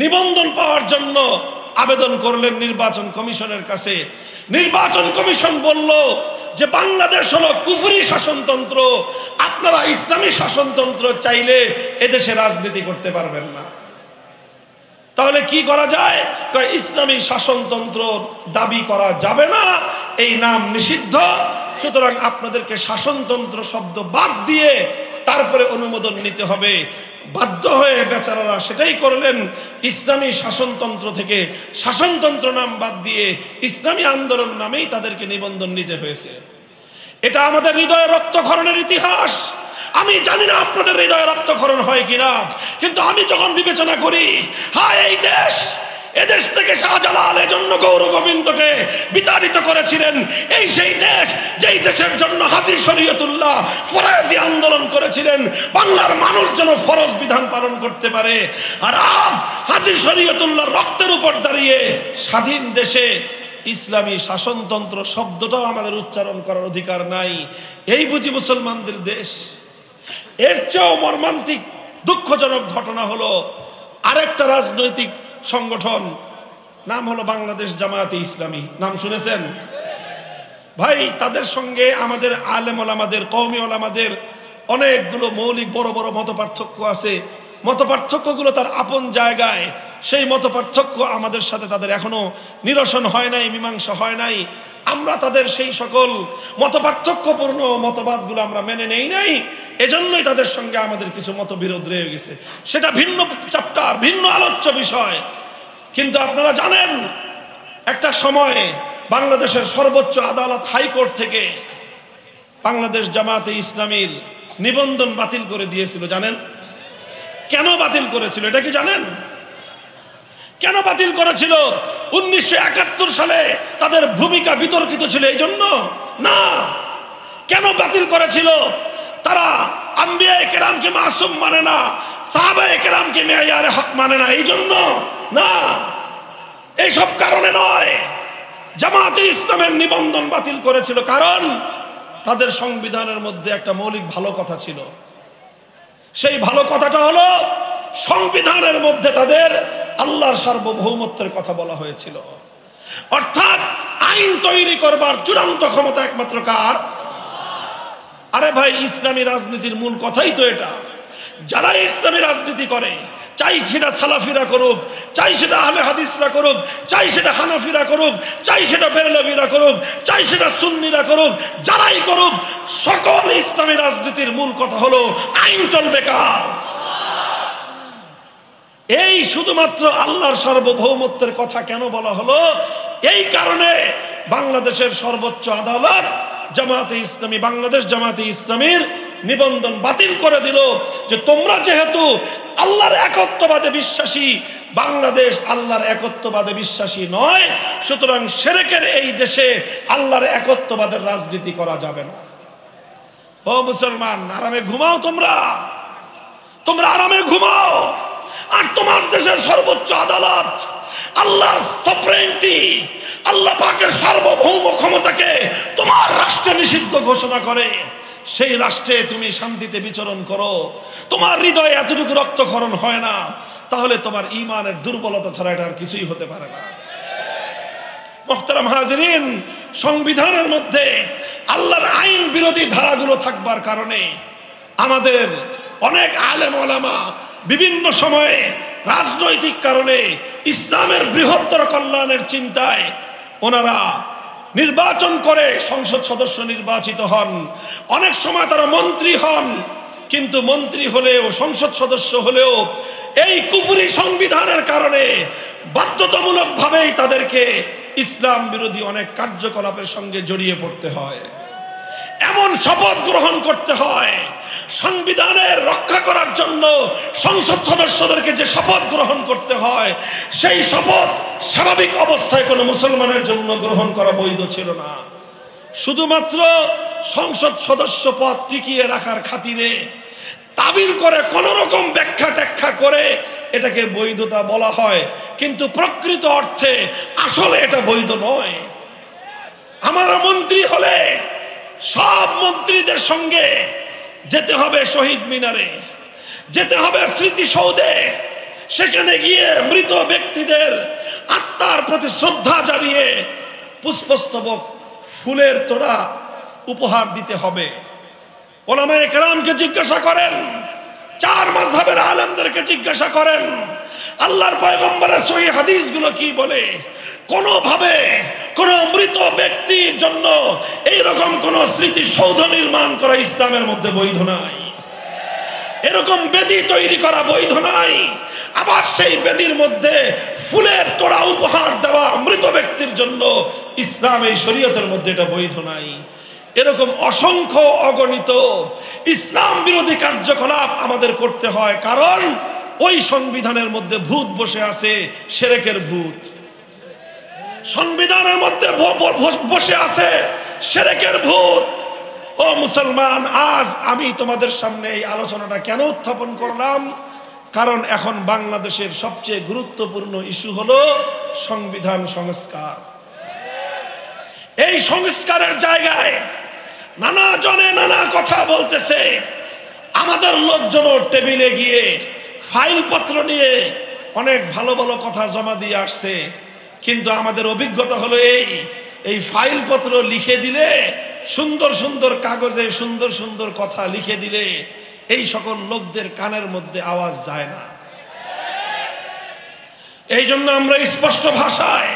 নিবন্ধন পাওয়ার জন্য আবেদন করলেন নির্বাচন কমিশনের কাছে। নির্বাচন কমিশন বলল যে বাংলাদেশ হলো কুফরি শাসনতন্ত্র, আপনারা ইসলামী শাসনতন্ত্র চাইলে এদেশে রাজনীতি করতে পারবেন না। তাহলে কি করা যায়? ইসলামী শাসনতন্ত্র দাবি করা যাবে না, এই নাম নিষিদ্ধ, সুতরাং আপনাদেরকে শাসনতন্ত্র শব্দ বাদ দিয়ে তারপরে অনুমোদন নিতে হবে। বাধ্য হয়ে বেচারারা সেটাই করলেন, ইসলামী শাসনতন্ত্র থেকে শাসনতন্ত্র নাম বাদ দিয়ে ইসলামী আন্দোলন নামেই তাদেরকে নিবন্ধন নিতে হয়েছে। এটা আমাদের হৃদয়ে রক্তক্ষরণের ইতিহাস। আমি জানি না আপনাদের হৃদয়ে রক্তক্ষরণ হয় কিনা, কিন্তু আমি যখন বিবেচনা করি, হায় এই দেশ, এদেশ থেকে শাহজালাল এজন্য গৌর গোবিন্দকে বিতাড়িত করেছিলেন। এই সেই দেশ যেই দেশের জন্য হাজী শরীয়তুল্লাহ ফরাজি আন্দোলন করেছিলেন, বাংলার মানুষ যেন ফরজ বিধান পালন করতে পারে। আর আজ হাজী শরীয়তুল্লাহ রক্তের উপর দাঁড়িয়ে স্বাধীন দেশে ইসলামী শাসনতন্ত্র শব্দটাও আমাদের উচ্চারণ করার অধিকার নাই। এই বুঝি মুসলমানদের দেশ? এর চেয়েও মর্মান্তিক দুঃখজনক ঘটনা হলো আরেকটা রাজনৈতিক সংগঠন, নাম হলো বাংলাদেশ জামায়াতে ইসলামী। নাম শুনেছেন? ভাই, তাদের সঙ্গে আমাদের আলেম ওলামাদের, কওমি ওলামাদের অনেকগুলো মৌলিক বড় বড় মতপার্থক্য আছে। মতপার্থক্যগুলো তার আপন জায়গায়, সেই মতপার্থক্য আমাদের সাথে তাদের এখনো নিরসন হয় নাই, মীমাংসা হয় নাই। আমরা তাদের সেই সকল মতপার্থক্যপূর্ণ মতবাদগুলো আমরা মেনে নেই নাই, এজন্যই তাদের সঙ্গে আমাদের কিছু মতবিরোধ রয়ে গেছে। সেটা ভিন্ন চ্যাপ্টার, ভিন্ন আলোচ্য বিষয়। কিন্তু আপনারা জানেন, একটা সময়ে বাংলাদেশের সর্বোচ্চ আদালত হাইকোর্ট থেকে বাংলাদেশ জামায়াতে ইসলামীর নিবন্ধন বাতিল করে দিয়েছিল। জানেন কেন বাতিল করেছিল? এটা কি জানেন কেন বাতিল করেছিল? 1971 সালে তাদের ভূমিকা বিতর্কিত ছিল এই জন্য না। কেন বাতিল করেছিল? তারা আম্বিয়ায়ে কেরামকে মাসুম মানে না, সাহাবায়ে কেরামকে মেয়ারে হক মানে না, এই জন্য না, এইসব কারণে নয়। জামায়াতে ইসলামের নিবন্ধন বাতিল করেছিল কারণ তাদের সংবিধানের মধ্যে একটা মৌলিক ভালো কথা ছিল। সেই ভালো কথাটা হলো সংবিধানের মধ্যে তাদের আল্লাহর সার্বভৌমত্বের কথা বলা হয়েছিল। অর্থাৎ আইন তৈরি করবার চূড়ান্ত ক্ষমতা একমাত্র কার? আরে ভাই, ইসলামী রাজনীতির মূল কথাই তো এটা। যারা ইসলামী রাজনীতি করে, চাই সেটা সালাফিরা করুক, চাই সেটা আহলে হাদিসরা করুক, চাই সেটা হানাফিরা করুক, চাই সেটা বেরলভীরা করুক, চাই সেটা সুন্নিরা করুক, যারাই করুক, সকল ইসলামী রাজনীতির মূল কথা হলো আইন চলবে কার? এই শুধুমাত্র আল্লাহর সার্বভৌমত্বের কথা কেন বলা হলো? এই কারণে বাংলাদেশের সর্বোচ্চ আদালত জামায়াতে ইসলামী, বাংলাদেশ জামায়াতে ইসলামীর নিবন্ধন বাতিল করে দিল যে তোমরা যেহেতু আল্লাহর একত্ববাদে বিশ্বাসী, বাংলাদেশ আল্লাহর একত্ববাদে বিশ্বাসী নয়, সুতরাং শিরকের এই দেশে আল্লাহর একত্ববাদের রাজনীতি করা যাবে না। ও মুসলমান, আরামে ঘুমাও, তোমরা আরামে ঘুমাও। আর তোমার দেশের সর্বোচ্চ আদালত আল্লাহর সফরেনিটি, আল্লাহ পাকের সার্বভৌম ক্ষমতাকে তোমার রাষ্ট্রে নিষিদ্ধ ঘোষণা করে, সেই রাষ্ট্রে তুমি শান্তিতে বিচরণ করো, তোমার হৃদয়ে এতটুকু রক্তক্ষরণ হয় না, তাহলে তোমার ঈমানের দুর্বলতা ছাড়া এটা আর কিছুই হতে পারে না। মুহতারাম হাজিরিন, সংবিধানের মধ্যে আল্লাহর আইন বিরোধী ধারাগুলো থাকবার কারণে আমাদের অনেক আলেম ওলামা বিভিন্ন সময়ে রাজনৈতিক কারণে ইসলামের বৃহত্তর কল্যাণের চিন্তায় ওনারা নির্বাচন করে সংসদ সদস্য নির্বাচিত হন, অনেক সময় তারা মন্ত্রী হন, কিন্তু মন্ত্রী হলেও সংসদ সদস্য হলেও এই কুফরি সংবিধানের কারণে বাধ্যতামূলকভাবেই তাদেরকে ইসলাম বিরোধী অনেক কার্যকলাপের সঙ্গে জড়িয়ে পড়তে হয়। এমন শপথ গ্রহণ করতে হয়, সংবিধানের রক্ষা করার জন্য সংসদ সদস্যদেরকে যে শপথ গ্রহণ করতে হয়, সেই শপথ স্বাভাবিক অবস্থায় কোনো মুসলমানের জন্য গ্রহণ করা বৈধ ছিল না। শুধুমাত্র সংসদ সদস্য পদ টিকিয়ে রাখার খাতিরে তাবিল করে কোন রকম ব্যাখ্যা ট্যাখ্যা করে এটাকে বৈধতা বলা হয়, কিন্তু প্রকৃত অর্থে আসলে এটা বৈধ নয়। আমার মন্ত্রী হলে সব মন্ত্রীদের সঙ্গে যেতে হবে শহীদ মিনারে, যেতে হবে স্মৃতিসৌধে, সেখানে গিয়ে মৃত ব্যক্তিদের আত্মার প্রতি শ্রদ্ধা জানিয়ে পুষ্পস্তবক ফুলের তোড়া উপহার দিতে হবে। ওলামায়ে কেরামকে জিজ্ঞাসা করেন, চার মাযহাবের আলেমদেরকে জিজ্ঞাসা করেন, আল্লাহর পয়গম্বরের সহিহ হাদিসগুলো কি বলে? কোনোভাবে কোন মৃত ব্যক্তির জন্য এইরকম কোন স্মৃতিসৌধ নির্মাণ করা ইসলামের মধ্যে বৈধ নাই। এরকম বেদি তৈরি করা বৈধ নাই। আবার সেই বেদির মধ্যে ফুলের তোড়া উপহার দেওয়া মৃত ব্যক্তির জন্য ইসলাম এই শরীয়তের মধ্যে এটা বৈধ নাই। এরকম অসংখ্য অগণিত ইসলাম বিরোধী কার্যকলাপ আমাদের করতে হয়, কারণ ওই সংবিধানের মধ্যে ভূত বসে আছে, শিরকের ভূত। সংবিধানের মধ্যে বসে আছে শিরকের ভূত। ও মুসলমান, আজ আমি তোমাদের সামনে এই আলোচনাটা কেন উত্থাপন করলাম? কারণ এখন বাংলাদেশের সবচেয়ে গুরুত্বপূর্ণ ইস্যু হলো সংবিধান সংস্কার। এই সংস্কারের জায়গায় নানা জনে নানা কথা বলতেছে। আমাদের লোকজন টেবিলে গিয়ে ফাইলপত্র নিয়ে অনেক ভালো ভালো কথা জমা দিয়ে আসছে, কিন্তু আমাদের অভিজ্ঞতা হলো এই ফাইলপত্র লিখে দিলে, সুন্দর সুন্দর কাগজে সুন্দর সুন্দর কথা লিখে দিলে এই সকল লোকদের কানের মধ্যে আওয়াজ যায় না। এই জন্য আমরা স্পষ্ট ভাষায়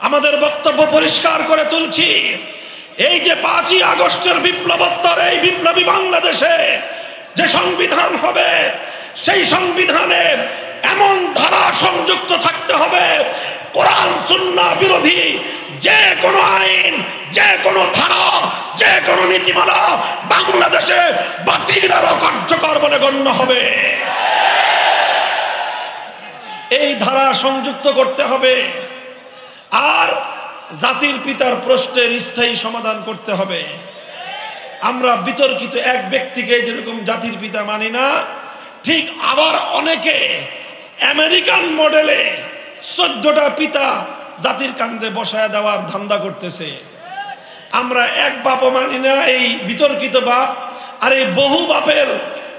আমাদের বক্তব্য পরিষ্কার করে তুলছি। এই যে 5ই আগস্টের বিপ্লবোত্তর এই বিপ্লবী বাংলাদেশে যে সংবিধান হবে, সেই সংবিধানে এমন ধারা সংযুক্ত থাকতে হবে, কোরআন সুন্নাহ বিরোধী যে কোনো আইন, যে কোনো ধারা, যে কোনো নীতিমালা বাংলাদেশে বাতিল আর অকার্যকর বলে গণ্য হবে। এই ধারা সংযুক্ত করতে হবে। আর জাতির পিতার প্রশ্নের স্থায়ী সমাধান করতে হবে। আমরা বিতর্কিত এক ব্যক্তিকে যেরকম জাতির পিতা মানি না, ঠিক আবার অনেকে আমেরিকান মডেলে 14টা পিতা জাতির কান্দে বসায় দেওয়ার ধান্দা করতেছে। আমরা এক বাপও মানি না, এই বিতর্কিত বাপ। আর এই বহু বাপের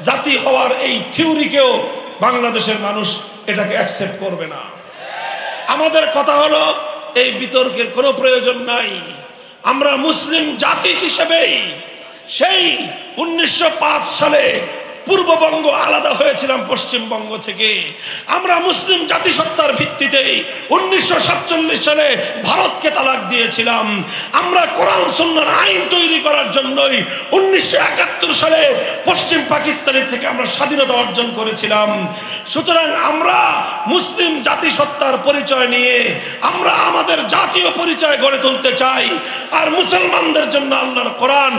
জাতি হওয়ার এই থিওরিকেও বাংলাদেশের মানুষ এটাকে অ্যাকসেপ্ট করবে না। আমাদের কথা হলো এই বিতর্কের কোনো প্রয়োজন নাই। আমরা মুসলিম জাতি হিসেবেই সেই 1905 সালে পূর্ববঙ্গ আলাদা হয়েছিলাম পশ্চিমবঙ্গ থেকে। আমরা মুসলিম জাতিসত্তার ভিত্তিতেই 1947 সালে ভারতকে তালাক দিয়েছিলাম। আমরা কোরআন সুন্নাহর আইন তৈরি করার জন্যই 1971 সালে পশ্চিম পাকিস্তানের থেকে আমরা স্বাধীনতা অর্জন করেছিলাম। সুতরাং আমরা মুসলিম জাতিসত্তার পরিচয় নিয়ে আমরা আমাদের জাতীয় পরিচয় গড়ে তুলতে চাই। আর মুসলমানদের জন্য আল্লাহর কোরআন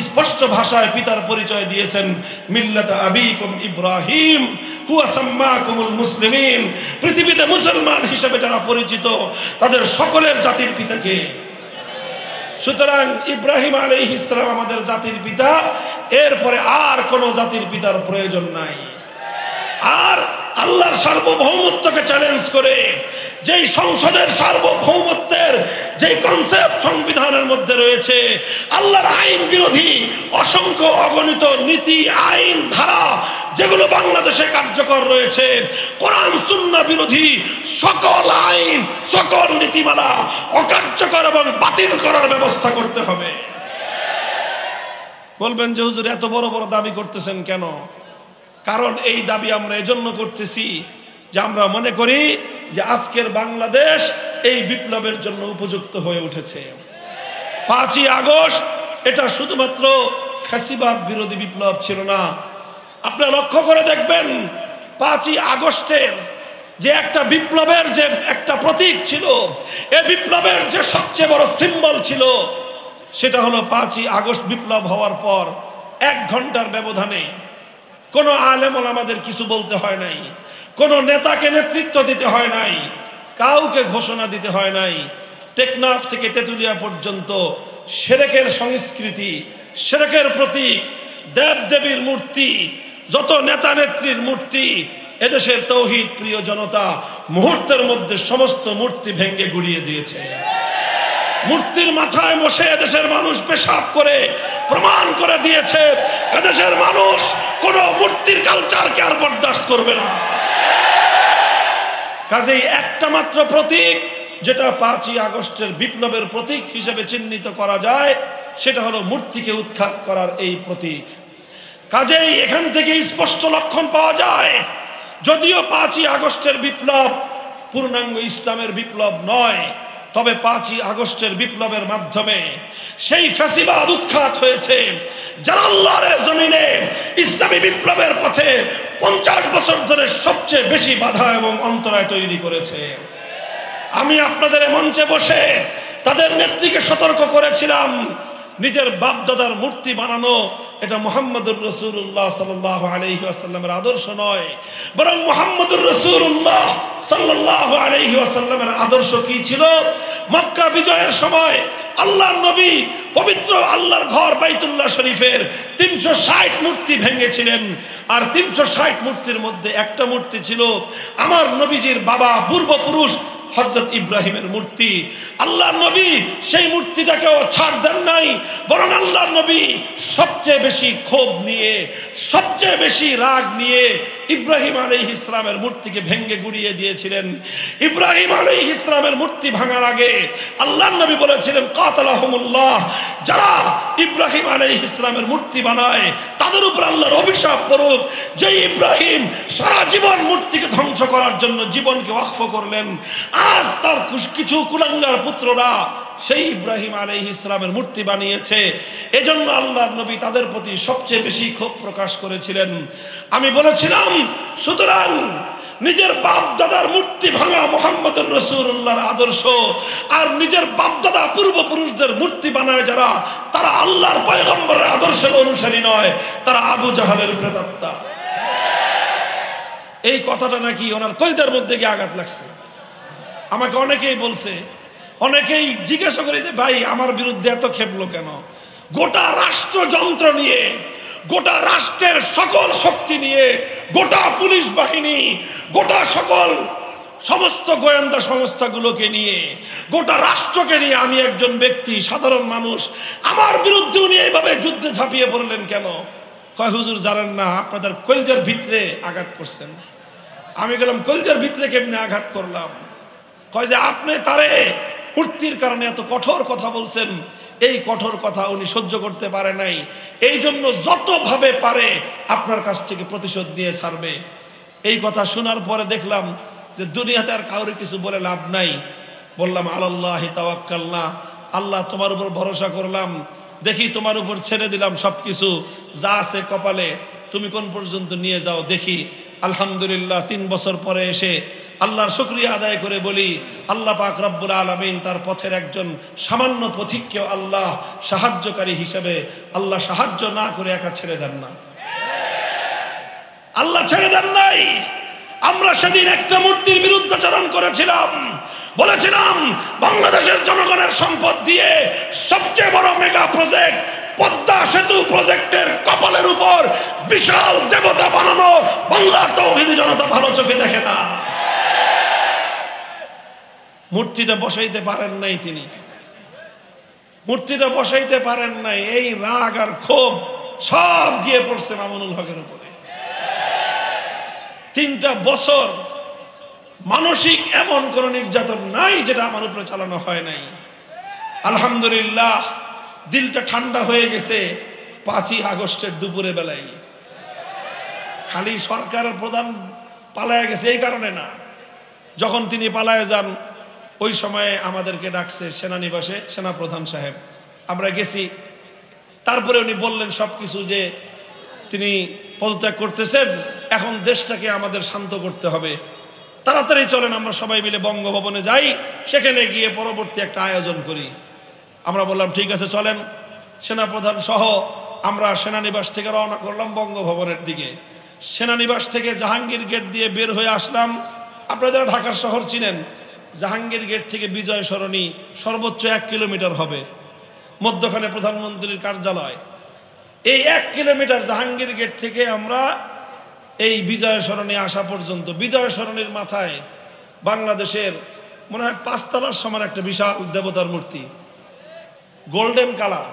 স্পষ্ট ভাষায় পিতার পরিচয় দিয়েছেন, মিল্লাত আবিকুম ইব্রাহিম হুয়া সাম্মাকুমুল মুসলিমিন। পৃথিবীতে মুসলমান হিসেবে যারা পরিচিত তাদের সকলের জাতির পিতাকে। সুতরাং ইব্রাহিম আলাইহিস সালাম আমাদের জাতির পিতা, এরপরে আর কোন জাতির পিতার প্রয়োজন নাই। আর আল্লাহর সার্বভৌমত্বকে চ্যালেঞ্জ করে যেই সংসদের সার্বভৌমত্বের যে কনসেপ্ট সংবিধানের মধ্যে রয়েছে, আল্লাহর আইন বিরোধী অসংখ্য অগণিত নীতি, আইন, ধারা যেগুলো বাংলাদেশে কার্যকর রয়েছে, কোরআন সুন্নাহ বিরোধী সকল আইন, সকল নীতিমালা অকার্যকর এবং বাতিল করার ব্যবস্থা করতে হবে। বলবেন যে হুজুর এত বড় বড় দাবি করতেছেন কেন? কারণ এই দাবি আমরা এজন্য করতেছি যে আমরা মনে করি যে আজকের বাংলাদেশ এই বিপ্লবের জন্য উপযুক্ত হয়ে উঠেছে। 5ই আগস্ট এটা শুধুমাত্র ফ্যাসিবাদ বিরোধী বিপ্লব ছিল না, আপনারা লক্ষ্য করে দেখবেন 5ই আগস্টের যে একটা বিপ্লবের যে একটা প্রতীক ছিল, এই বিপ্লবের যে সবচেয়ে বড় সিম্বল ছিল, সেটা হলো 5ই আগস্ট বিপ্লব হওয়ার পর 1 ঘন্টার ব্যবধানে কোনো আলেম ওলামাদের কিছু বলতে হয় নাই, কোনো নেতাকে নেতৃত্ব দিতে হয় নাই, কাউকে ঘোষণা দিতে হয় নাই। টেকনাফ থেকে তেতুলিয়া পর্যন্ত শিরকের সংস্কৃতি, শিরকের প্রতীক, দেবদেবীর মূর্তি, যত নেতা নেত্রীর মূর্তি, এদেশের তৌহিদ প্রিয় জনতা মুহূর্তের মধ্যে সমস্ত মূর্তি ভেঙে গুড়িয়ে দিয়েছে। মূর্তির মাথায় বসে এদেশের মানুষ পেশাব করে প্রমাণ করে দিয়েছে এদেশের মানুষ কোন মূর্তির কালচারকে আর বরদাস্ত করবে না। কাজেই একটা মাত্র প্রতীক যেটা 5ই আগস্টের বিপ্লবের প্রতীক হিসেবে চিহ্নিত করা যায়, সেটা হলো মূর্তিকে উৎখাত করার এই প্রতীক। কাজেই এখান থেকে স্পষ্ট লক্ষণ পাওয়া যায়, যদিও 5ই আগস্টের বিপ্লব পূর্ণাঙ্গ ইসলামের বিপ্লব নয়, তবে 5ই আগস্টের বিপ্লবের মাধ্যমে সেই ফ্যাসিবাদ উৎখাত হয়েছে যারা আল্লাহর জমিনে ইসলামী বিপ্লবের পথে 50 বছর ধরে সবচেয়ে বেশি বাধা এবং অন্তরায় তৈরি করেছে। আমি আপনাদের মঞ্চে বসে তাদের নেত্রীকে সতর্ক করেছিলাম, নিজের বাপদাদার মূর্তি বানানো এটা মুহাম্মদুর রাসূলুল্লাহ সাল্লাল্লাহু আলাইহি ওয়াসাল্লামের আদর্শ নয়, বরং মুহাম্মদুর রাসূলুল্লাহ সাল্লাল্লাহু আলাইহি ওয়াসাল্লামের আদর্শ কি ছিল? মক্কা বিজয়ের সময় আল্লাহর নবী পবিত্র আল্লাহর ঘর বাইতুল্লাহ শরীফের 360 মূর্তি ভেঙেছিলেন, আর 360 মূর্তির মধ্যে একটা মূর্তি ছিল আমার নবীজির বাবা পূর্বপুরুষ হযরত ইব্রাহিমের মূর্তি। আল্লাহর নবী সেই মূর্তিটাকেও ছাড় দেন নাই, বরং আল্লাহর নবী সবচেয়ে বেশি ক্ষোভ নিয়ে, সবচেয়ে বেশি রাগ নিয়ে ইব্রাহিম আলাইহিস সালামের মূর্তিকে ভেঙে গুড়িয়ে দিয়েছিলেন। ইব্রাহিম আলাইহিস সালামের মূর্তি ভাঙার আগে আল্লাহর নবী বলেছিলেন, কাতালাহুমুল্লাহ, যারা ইব্রাহিম আলাইহিস সালামের মূর্তি বানায় তাদের উপর আল্লাহর অভিশাপ পড়ুক। যে ইব্রাহিম সারা জীবন মূর্তিকে ধ্বংস করার জন্য জীবনকে ওয়াকফ করলেন, আজ তার কিছু কুলাঙ্গার পুত্ররা সেই ইব্রাহিম আলাইহিস সালামের মূর্তি বানিয়েছে। এজন্য আল্লাহর নবী তাদের প্রতি সবচেয়ে বেশি ক্ষোভ প্রকাশ করেছিলেন। আমি বলেছিলাম, সুতরাং নিজের বাপ দাদার মূর্তি ভাঙা মুহাম্মদুর রাসূলুল্লাহর আদর্শ, আর নিজের বাপ দাদা পূর্বপুরুষদের মূর্তি বানায় যারা, তারা আল্লাহর পয়গম্বরের আদর্শের অনুসারী নয়, তারা আবু জাহালের প্রেতাত্মা। এই কথাটা নাকি ওনার কলিজার মধ্যে গিয়ে আঘাত লাগছে। আমাকে অনেকেই বলছে, অনেকেই জিজ্ঞাসা করে যে ভাই আমার বিরুদ্ধে এত খেপলো কেন? গোটা রাষ্ট্রযন্ত্র নিয়ে, গোটা রাষ্ট্রের সকল শক্তি নিয়ে, গোটা পুলিশ বাহিনী, গোটা সমস্ত গোয়েন্দা সংস্থাগুলোকে নিয়ে, গোটা রাষ্ট্রকে নিয়ে আমি একজন ব্যক্তি, সাধারণ মানুষ, আমার বিরুদ্ধে উনি এইভাবে যুদ্ধে ঝাঁপিয়ে পড়লেন কেন? কয় হুজুর জানেন না, আপনাদের কলিজার ভিতরে আঘাত করছেন। আমি গেলাম, কলিজার ভিতরে কেমনে আঘাত করলাম? কয় যে আপনি তারে মূর্তির কারণে এত কঠোর কথা বলছেন, এই কঠোর কথা উনি সহ্য করতে পারে নাই, এই জন্য যতভাবে পারে আপনার কাছ থেকে প্রতিশোধ নিয়ে ছাড়বে। এই কথা শোনার পরে দেখলাম যে দুনিয়াতে আর কাউরে কিছু বলে লাভ নাই। বললাম, আলাল্লাহি তাওয়াক্কালনা, আল্লাহ তোমার উপর ভরসা করলাম, দেখি তোমার উপর ছেড়ে দিলাম সবকিছু, যা আছে কপালে তুমি কোন পর্যন্ত নিয়ে যাও দেখি। আলহামদুলিল্লাহ 3 বছর পরে এসে আল্লাহর শুকরিয়া আদায় করে বলি, আল্লাহ পাক রব্বুল আলামিন তার পথের একজন সামান্য পথিককেও আল্লাহ সাহায্যকারী হিসেবে আল্লাহ সাহায্য না করে একা ছেড়ে দেন না। আল্লাহ ছেড়ে দেন নাই। আমরা সেদিন একটা মূর্তির বিরুদ্ধাচরণ করেছিলাম, বলেছিলাম বাংলাদেশের জনগণের সম্পদ দিয়ে সবচেয়ে বড় মেগা প্রজেক্ট পদ্মা সেতু প্রজেক্টের কপালের উপর বিশাল দেবতা বানানো বাংলার তাওহীদি জনতা ভালো চোখে দেখে না। মূর্তিটা বসাইতে পারেন নাই, তিনি মূর্তিটা বসাইতে পারেন নাই। এই রাগ আর ক্ষোভ সব গিয়ে পড়ছে মামুনুল হকের উপরে। 3টা বছর মানসিক এমন কোন নির্যাতন নাই যেটা আমার উপরে চালানো হয় নাই। আলহামদুলিল্লাহ দিলটা ঠান্ডা হয়ে গেছে 5ই আগস্টের দুপুরে বেলায়। খালি সরকারের প্রধান পালায় গেছে এই কারণে না, যখন তিনি পালায় যান ওই সময়ে আমাদেরকে ডাকছে সেনানিবাসে সেনাপ্রধান সাহেব, আমরা গেছি। তারপরে উনি বললেন সবকিছু, যে তিনি পদত্যাগ করতেছেন। এখন দেশটাকে আমাদের শান্ত করতে হবে, তাড়াতাড়ি চলেন আমরা সবাই মিলে বঙ্গভবনে যাই, সেখানে গিয়ে পরবর্তী একটা আয়োজন করি। আমরা বললাম ঠিক আছে চলেন। সেনাপ্রধান সহ আমরা সেনানিবাস থেকে রওনা করলাম বঙ্গভবনের দিকে। সেনানিবাস থেকে জাহাঙ্গীর গেট দিয়ে বের হয়ে আসলাম। আপনারা যারা ঢাকার শহর চিনেন, জাহাঙ্গীর গেট থেকে বিজয় সরণি সর্বোচ্চ 1 কিলোমিটার হবে, মধ্যখানে প্রধানমন্ত্রীর কার্যালয়। এই 1 কিলোমিটার জাহাঙ্গীর গেট থেকে আমরা এই বিজয় সরণি আসা পর্যন্ত, বিজয় সরণির মাথায় বাংলাদেশের মনে হয় 5 তলার সমান একটা বিশাল দেবতার মূর্তি, গোল্ডেন কালার,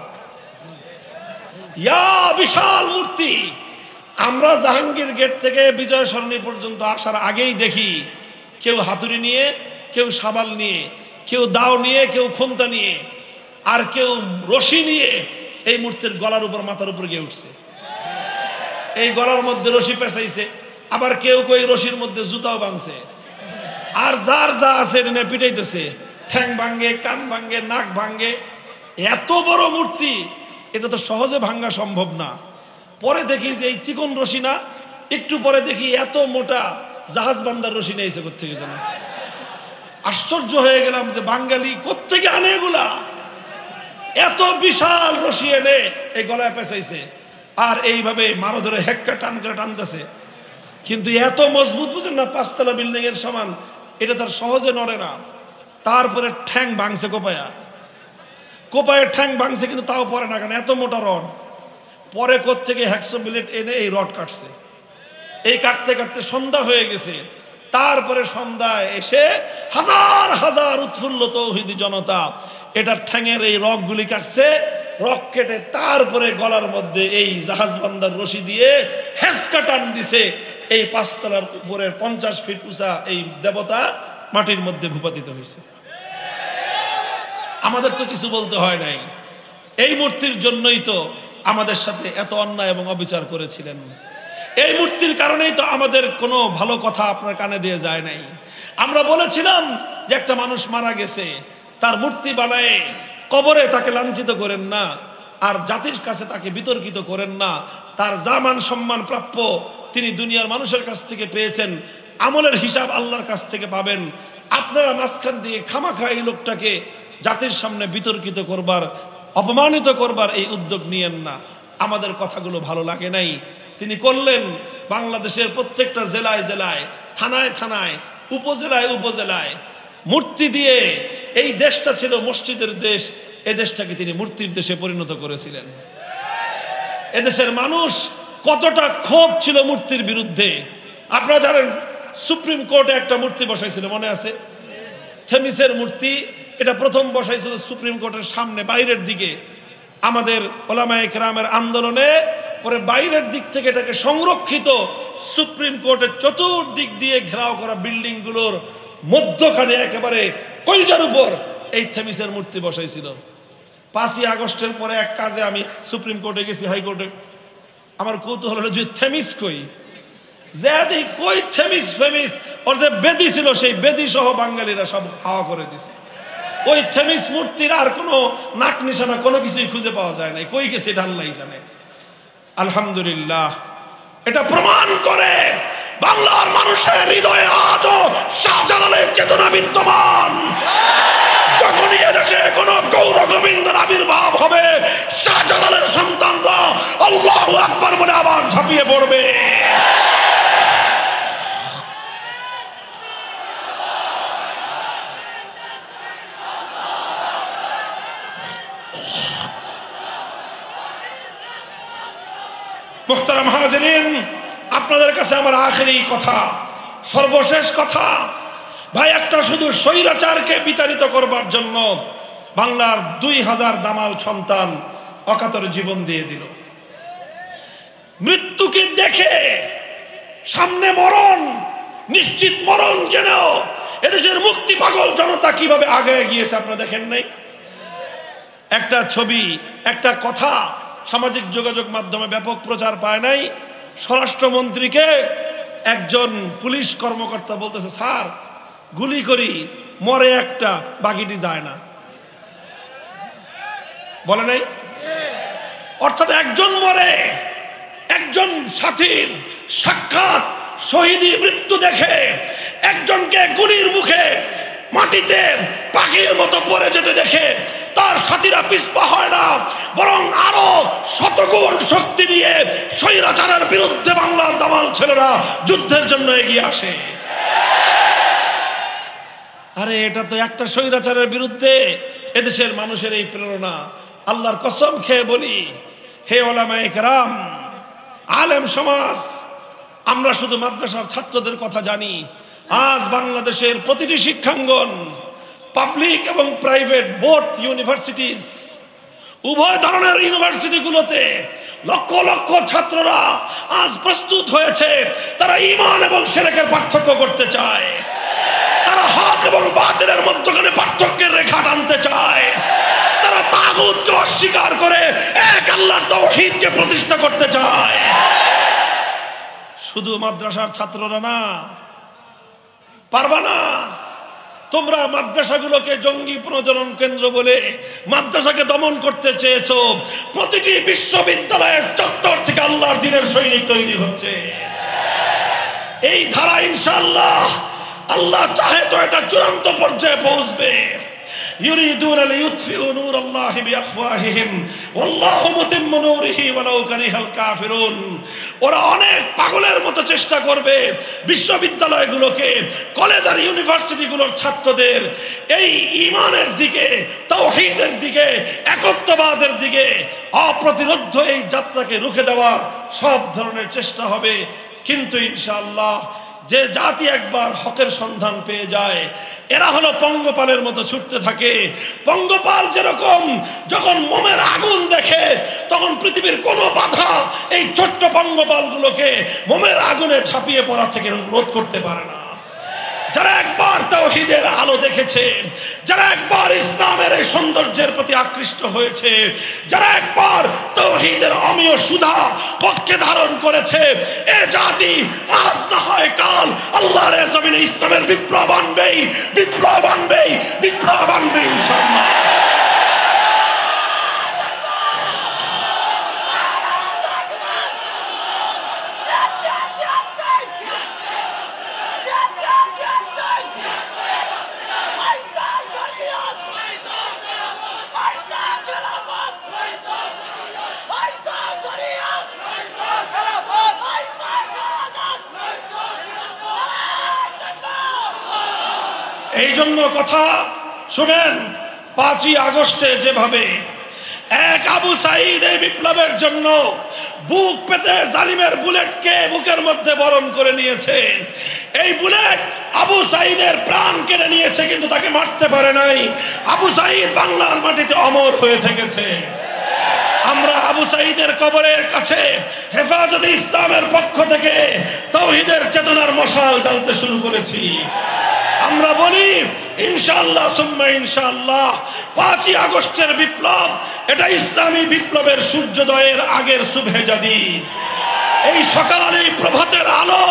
বিশাল মূর্তি। আমরা জাহাঙ্গীর গেট থেকে বিজয় সরণি পর্যন্ত আসার আগেই দেখি কেউ হাতুড়ি নিয়ে, কেউ শাবাল নিয়ে, কেউ দাও নিয়ে, কেউ খোন্তা নিয়ে, আর কেউ রশি নিয়ে এই মূর্তির গলার উপর, মাথার উপর গিয়ে উঠছে। এই গলার মধ্যে রশি পেঁচাইছে, আবার কেউ কেউ রশির মধ্যে জুতাও বাঁধছে, আর যার যা আছে এটা নিয়ে পিটাইতেছে, ঠ্যাং ভাঙ্গে, কান ভাঙ্গে, নাক ভাঙ্গে। এত বড় মূর্তি, এটা তো সহজে ভাঙ্গা সম্ভব না। পরে দেখি যে এই চিকন রশি না, একটু পরে দেখি এত মোটা জাহাজ বান্দার রশি নিয়েছে কোত্থেকে জানো। আশ্চর্য হয়ে গেলাম যে বাঙালি কোত্থেকে আনে এগুলা, এত বিশাল রশি এনে এই গলায় পেঁচাইছে, আর এইভাবে মারো ধরে হেক্কা টান করে টানতেছে। কিন্তু এত মজবুত, বুঝেন না, 5 তলা বিল্ডিং এর সমান, এটা তার সহজে নড়ে না। তারপরে ঠ্যাং ভাঙছে, কোপায়ের ঠ্যাং ভাঙছে, কিন্তু তাও পরে না, কেন এত মোটা রড। পরে কোত্থেকে হ্যাকসো বিলেট এনে এই রড কাটছে। এই কাটতে কাটতে সন্ধ্যা হয়ে গেছে। তারপরে সন্ধ্যায় এসে হাজার হাজার উৎফুল্ল তৌহিদি জনতা এটার ঠ্যাঙের এই রগগুলি কাটছে, রক কেটে তারপরে গলার মধ্যে এই জাহাজ বান্দার রশি দিয়ে হেঁচকা টান দিছে। এই 5 তলার উপরের 50 ফিট উঁচা এই দেবতা মাটির মধ্যে ভূপাতিত হয়েছে। আমাদের তো কিছু বলতে হয় নাই, এই মূর্তির জন্যই তো আমাদের সাথে এত অন্যায় এবং অবিচার করেছিলেন। এই মূর্তির কারণেই তো আমাদের কোনো ভালো কথা আপনার কানে দিয়ে যায় নাই। আমরা বলেছিলাম যে একটা মানুষ মারা গেছে, তার মূর্তি বানায় কবরে তাকে লাঞ্ছিত করেন না, আর জাতির কাছে তাকে বিতর্কিত করেন না। তার যা মান সম্মান প্রাপ্য তিনি দুনিয়ার মানুষের কাছ থেকে পেয়েছেন, আমলের হিসাব আল্লাহর কাছ থেকে পাবেন। আপনারা মাঝখান দিয়ে খামাখা এই লোকটাকে জাতির সামনে বিতর্কিত করবার, অপমানিত করবার এই উদ্যোগ নিয়েন না। আমাদের কথাগুলো ভালো লাগে নাই, তিনি করলেন। বাংলাদেশের প্রত্যেকটা জেলায় জেলায়, থানায় থানায়, উপজেলায় উপজেলায় মূর্তি দিয়ে, এই দেশটা ছিল মসজিদের দেশ, এই দেশটাকে তিনি মূর্তির দেশে পরিণত করেছিলেন। এদেশের মানুষ কতটা ক্ষোভ ছিল মূর্তির বিরুদ্ধে। আপনারা জানেন, সুপ্রিম কোর্টে একটা মূর্তি বসাইছিল, মনে আছে? থেমিসের মূর্তি। এটা প্রথম বসাইছিল সুপ্রিম কোর্টের সামনে, বাইরের দিকে। আমাদের ওলামায়ে কেরামের আন্দোলনে পরে বাইরের দিক থেকে এটাকে সংরক্ষিত সুপ্রিম কোর্টের চতুর্দিক দিয়ে ঘেরাও করা বিল্ডিং গুলোর মধ্যখানে একেবারে কলজার উপর এই থেমিসের মূর্তি বসাইছিল। 5ই আগস্টের পরে এক কাজে আমি সুপ্রিম কোর্টে গেছি, হাইকোর্টে। আমার কৌতূহল হলো যে থেমিস কই, যে কই থেমিস ফেমিস, ওর যে বেদি ছিল সেই বেদি সহ বাঙালিরা সব হাওয়া করে দিছে। ওই থেমিস মূর্তির আর কোনো নাক নিশানা কোনো কিছুই খুঁজে পাওয়া যায় না, কই গেছে এটা আল্লাহই জানে। আলহামদুলিল্লাহ, এটা প্রমাণ করে বাংলার মানুষের হৃদয়ে আজও শাহজালালের চেতনা বিদ্যমান। যখনই এদেশে কোন গৌর গোবিন্দের আবির্ভাব হবে, শাহজালালের সন্তানরা আল্লাহু আকবার বলে আবার ঝাঁপিয়ে পড়বে। মুহতারাম হাজিরিন, আপনাদের কাছে আমার আখেরি কথা, সর্বশেষ কথা। ভাই, একটা শুধু স্বৈরাচারকে বিতাড়িত করবার জন্য বাংলার 2000 দামাল সন্তান অকাতরে জীবন দিয়ে দিল। মৃত্যুকে দেখে, সামনে মরণ, নিশ্চিত মরণ জেনেও এদেশের মুক্তি পাগল জনতা কিভাবে আগে গিয়েছে আপনারা দেখেন নাই? একটা ছবি, একটা কথা সামাজিক যোগাযোগ মাধ্যমে ব্যাপক প্রচার পায় নাই? স্বরাষ্ট্রমন্ত্রীকে একজন পুলিশ কর্মকর্তা বলতেছে, স্যার গুলি করি, মরে একটা, বাকিটি যায় না। বলে নাই? অর্থাৎ একজন মরে, একজন একজন সাথীর সাক্ষাৎ শহীদি মৃত্যু দেখে একজনকে গুলির মুখে মাটিতে পাখির মতো পড়ে যেতে দেখে তার সাথীরা পিছপা হয় না, বরং আরো শতগুণ শক্তি নিয়ে স্বৈরাচারের বিরুদ্ধে বাংলার দামাল ছেলেরা যুদ্ধের জন্য এগিয়ে আসে। আরে এটা তো একটা স্বৈরাচারের বিরুদ্ধে এদেশের মানুষের এই প্রেরণা। আল্লাহর কসম খেয়ে বলি, হে ওলামায়ে কেরাম, আলেম সমাজ, আমরা শুধু মাদ্রাসার ছাত্রদের কথা জানি। আজ বাংলাদেশের প্রতিটি শিক্ষাঙ্গন, পাবলিক এবং প্রাইভেট বোথ ইউনিভার্সিটিজ, উভয় ধরনের ইউনিভার্সিটিগুলোতে লক্ষ লক্ষ ছাত্ররা আজ প্রস্তুত হয়েছে। তারা ঈমান এবং শিরকের পার্থক্য করতে চায়, তারা হক এবং বাতিলের মধ্যখানে পার্থক্যের রেখা টানতে চায়, তারা তাগুতকে অস্বীকার করে এক আল্লাহর তাওহীদকে প্রতিষ্ঠা করতে চায়। শুধু মাদ্রাসার ছাত্ররা না, পারবা না। তোমরা মাদ্রাসাগুলোকে জঙ্গি প্রজনন কেন্দ্র বলে মাদ্রাসাকে দমন করতে চেয়েছো। প্রতিটি বিশ্ববিদ্যালয়ের চত্বর থেকে আল্লাহর দ্বীনের সৈনিক তৈরি হচ্ছে। এই ধারা ইনশাআল্লাহ আল্লাহ চাহে তো এটা চূড়ান্ত পর্যায়ে পৌঁছবে। ইউরিদুনা লিইউতফিউ নূরাল্লাহি বিআফওয়াহিহিম ওয়াল্লাহু মুতিম্মু নূরিহি ওয়ালাউ কারিহাল কাফিরুন। ওরা অনেক পাগলের মতো চেষ্টা করবে বিশ্ববিদ্যালয়গুলোকে, কলেজ আর ইউনিভার্সিটিগুলোর ছাত্রদের এই ঈমানের দিকে, তাওহীদের দিকে, একত্ববাদের দিকে অপ্রতিরোধ্য এই যাত্রাকে রুখে দেওয়ার সব ধরনের চেষ্টা হবে। কিন্তু ইনশাআল্লাহ যে জাতি একবার হকের সন্ধান পেয়ে যায়, এরা হলো পঙ্গপালের মতো ছুটতে থাকে। পঙ্গপাল যেরকম যখন মোমের আগুন দেখে তখন পৃথিবীর কোনো বাধা এই ছোট্ট পঙ্গপালগুলোকে মোমের আগুনে ঝাঁপিয়ে পড়া থেকে রোধ করতে পারে না। যারা একবার তাওহীদের আলো দেখেছে, যারা একবার ইসলামের এই সৌন্দর্যের প্রতি আকৃষ্ট হয়েছে, যারা একবার তাওহীদের অমীয় সুধা পক্ষে ধারণ করেছে, এ জাতি আজ না হয় কাল আল্লাহর জমিনে ইসলামের বিপ্লব আনবেই, বিপ্লব আনবেই, বিপ্লব আনবে ইনশাআল্লাহ। এই জন্য কথা শুনেন, 5ই আগস্টে যেভাবে এক আবু সাঈদ এই বিপ্লবের জন্য বুক পেতে জালিমের বুলেটকে বুকের মধ্যে বরণ করে নিয়েছে, এই বুলেট আবু সাঈদের প্রাণ কেড়ে নিয়েছে কিন্তু তাকে মারতে পারে নাই। আবু সাঈদ বাংলার মাটিতে অমর হয়ে থেকেছে। আমরা আবু সাঈদের কবরের কাছে হেফাজতে ইসলামের পক্ষ থেকে তাওহীদের চেতনার মশাল জ্বালতে শুরু করেছি। আমরা বলি ইনশাআল্লাহ সুম্মা ইনশাআল্লাহ 5ই আগস্টের বিপ্লব এটা ইসলামী বিপ্লবের সূর্যোদয়ের আগের সুবহে জাদিদ। এই সকাল, এই প্রভাতের আলো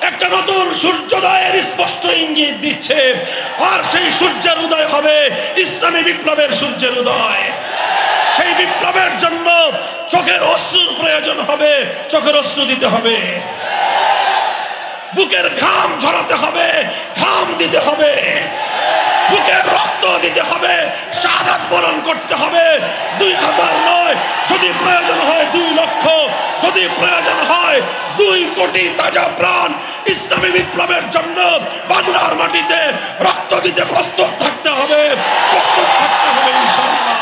একটা নতুন সূর্যোদয়ের স্পষ্ট ইঙ্গিত দিচ্ছে। আর সেই সূর্যের উদয় হবে ইসলামী বিপ্লবের সূর্যের উদয়। সেই বিপ্লবের জন্য চোখের অশ্রুর প্রয়োজন হবে, চোখের অশ্রু দিতে হবে, বুকের ঘাম ঝরাতে হবে, ঘাম দিতে হবে, বুকের রক্ত দিতে হবে, শাহাদাত বরণ করতে হবে। 2000 নয়, যদি প্রয়োজন হয় 2 লক্ষ, যদি প্রয়োজন হয় 2 কোটি তাজা প্রাণ ইসলামী বিপ্লবের জন্য বাংলার মাটিতে রক্ত দিতে প্রস্তুত থাকতে হবে, প্রস্তুত থাকতে হবে ইনশাআল্লাহ।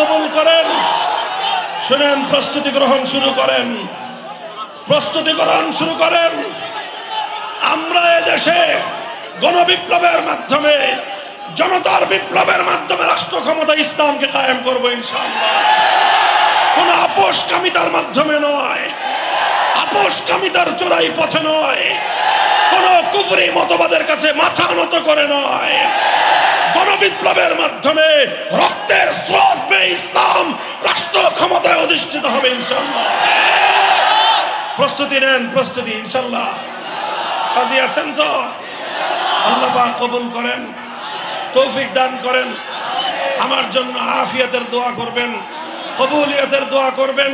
কবুল করেন। শুনেন, প্রস্তুতি গ্রহণ শুরু করেন, প্রস্তুতি গ্রহণ শুরু করেন। আমরা এদেশে গণবিপ্লবের মাধ্যমে, জনতার বিপ্লবের মাধ্যমে রাষ্ট্র ক্ষমতা ইসলামকে কায়েম করব ইনশাআল্লাহ। কোন আপোষকামিতার মাধ্যমে নয়, আপোষকামিতার চোরাই পথে নয়, কোন কুফরি মতবাদের কাছে মাথা নত করে নয়। গণবিপ্লবের মাধ্যমে রক্তের স্রোত বেয়ে ইসলাম রাষ্ট্র ক্ষমতায় অধিষ্ঠিত হবে ইনশাআল্লাহ। প্রস্তুতি নেন, প্রস্তুতি ইনশাআল্লাহ। রাজি আছেন তো? আল্লাহ পাক কবুল করেন, তৌফিক দান করেন। আমার জন্য আফিয়াতের দোয়া করবেন, কবুলিয়তের দোয়া করবেন।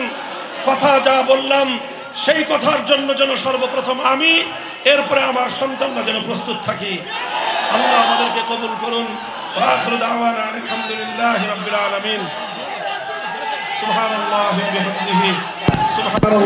কথা যা বললাম সেই কথার জন্য যেন সর্বপ্রথম আমি, এরপরে আমার সন্তানরা যেন প্রস্তুত থাকি। আল্লাহ আমাদেরকে কবুল করুন। ওয়া আখিরু দাওয়ানা আলহামদুলিল্লাহি রাব্বিল আলামিন। সুবহানাল্লাহি ওয়া বিহামদিহি সুবহানাল্লাহ।